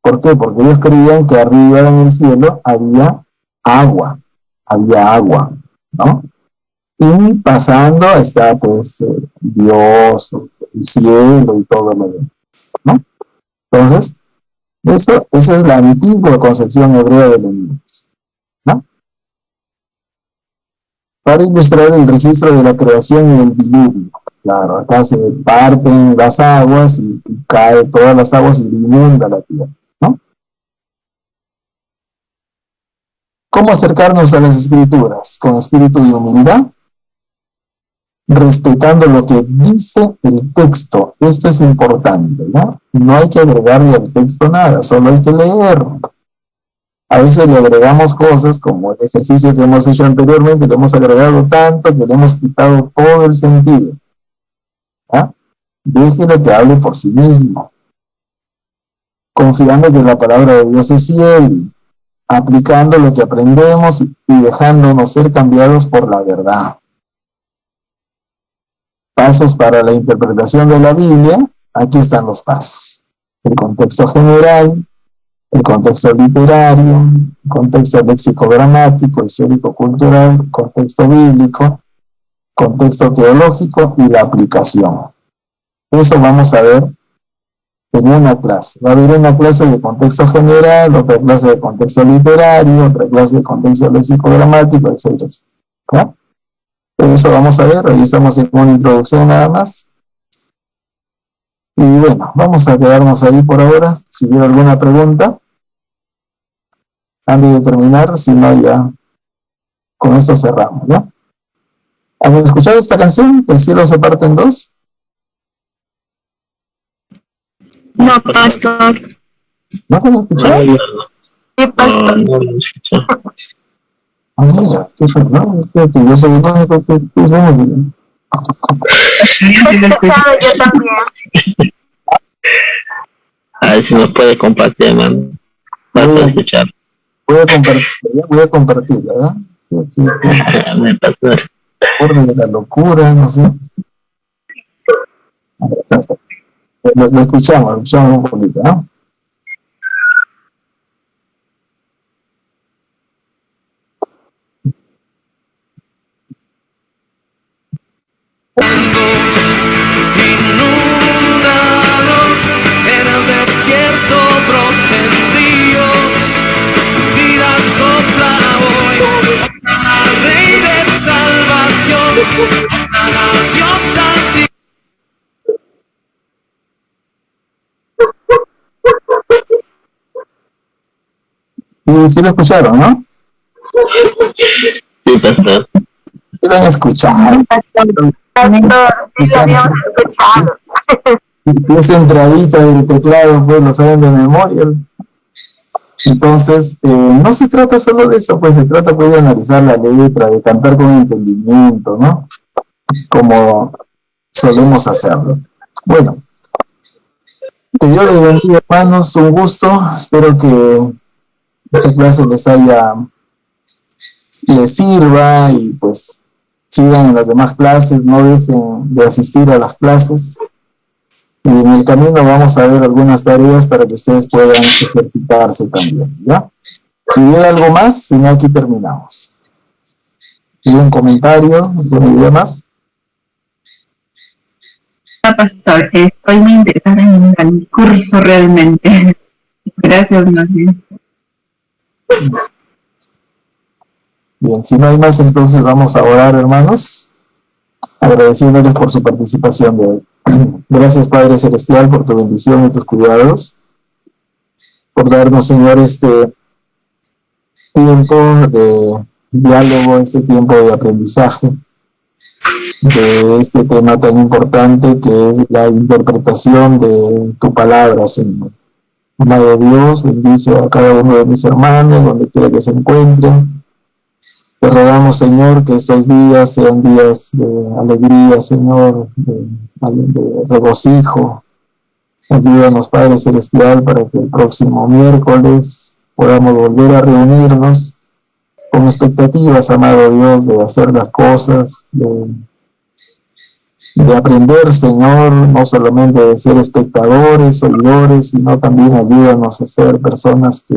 ¿Por qué? Porque ellos creían que arriba en el cielo había agua, ¿no? Y pasando está, pues, Dios, el cielo y todo lo demás, ¿no? Entonces, esa es la antigua concepción hebrea del universo, ¿no? Para ilustrar el registro de la creación y el diluvio. Claro, acá se parten las aguas y cae todas las aguas y inunda la tierra, ¿no? ¿Cómo acercarnos a las escrituras? Con espíritu de humildad, respetando lo que dice el texto. Esto es importante, ¿no? No hay que agregarle al texto nada, solo hay que leerlo. A veces le agregamos cosas, como el ejercicio que hemos hecho anteriormente, le hemos agregado tanto que le hemos quitado todo el sentido. ¿Ah? Déjelo que hable por sí mismo, confiando que la palabra de Dios es fiel, aplicando lo que aprendemos y dejándonos ser cambiados por la verdad. Pasos para la interpretación de la Biblia. Aquí están los pasos: el contexto general, el contexto literario, el contexto léxico-gramático, histórico-cultural, contexto bíblico, contexto teológico y la aplicación. Eso vamos a ver en una clase. Va a haber una clase de contexto general, otra clase de contexto literario, otra clase de contexto léxico-gramático, etc. ¿Ya? Pero eso vamos a ver, hoy estamos en una introducción nada más. Y bueno, vamos a quedarnos ahí por ahora. Si hubiera alguna pregunta, antes de terminar, si no ya con esto cerramos, ¿no? ¿Han escuchado esta canción? El cielo se parte en dos. No, pastor. ¿No lo han escuchado? Sí, pastor. Mira, qué perdón, creo que yo soy el único que escuchamos. He escuchado yo también. A ver si nos puede compartir, hermano. Para escuchar. Voy a compartir, ¿verdad? Me pasó. Orden de la locura, no sé. Lo escuchamos un poquito, ¿no? Inundados en el desierto broten ríos, vida sopla hoy, al Rey de salvación, a Dios altísimo. Sí lo escucharon, ¿no? Sí, pastor. Sí lo han escuchado. Pastor, sí lo habíamos escuchado. Si esa entradita del teclado, pues lo saben de memoria. Entonces, no se trata solo de eso, pues se trata pues de analizar la letra, de cantar con entendimiento, ¿no? Como solemos hacerlo. Bueno, que Dios les bendiga, hermanos, un gusto. Espero que esta clase les sirva y pues sigan en las demás clases, no dejen de asistir a las clases. Y en el camino vamos a ver algunas tareas para que ustedes puedan ejercitarse también, ¿ya? Si hubiera algo más, si no, aquí terminamos. ¿Y un comentario? ¿Alguna idea más? Pastor, estoy muy interesada en el curso realmente. Gracias, Nancy. Bien, si no hay más, entonces vamos a orar, hermanos, agradeciéndoles por su participación de hoy. Gracias, Padre Celestial, por tu bendición y tus cuidados, por darnos, Señor, este tiempo de diálogo, este tiempo de aprendizaje de este tema tan importante que es la interpretación de tu palabra, Señor. Amado Dios, bendice a cada uno de mis hermanos, donde quiera que se encuentren. Te rogamos, Señor, que estos días sean días de alegría, Señor, de regocijo. Ayúdanos, Padre Celestial, para que el próximo miércoles podamos volver a reunirnos con expectativas, amado Dios, de hacer las cosas, de aprender, Señor, no solamente de ser espectadores, oidores, sino también ayúdanos a ser personas que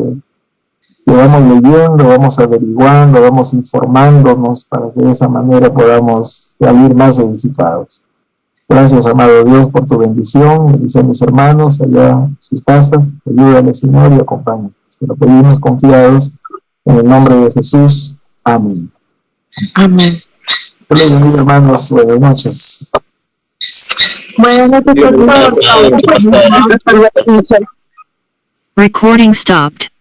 vamos leyendo, vamos averiguando, vamos informándonos para que de esa manera podamos salir más edificados. Gracias, amado Dios, por tu bendición. Bendice a mis hermanos allá en sus casas. Ayúdales, Señor, y acompáñanos. Te lo pedimos confiados en el nombre de Jesús. Amén. Amén. Bienvenidos, hermanos. Buenas noches. Buenas noches, Buenas noches. pastor. Recording stopped.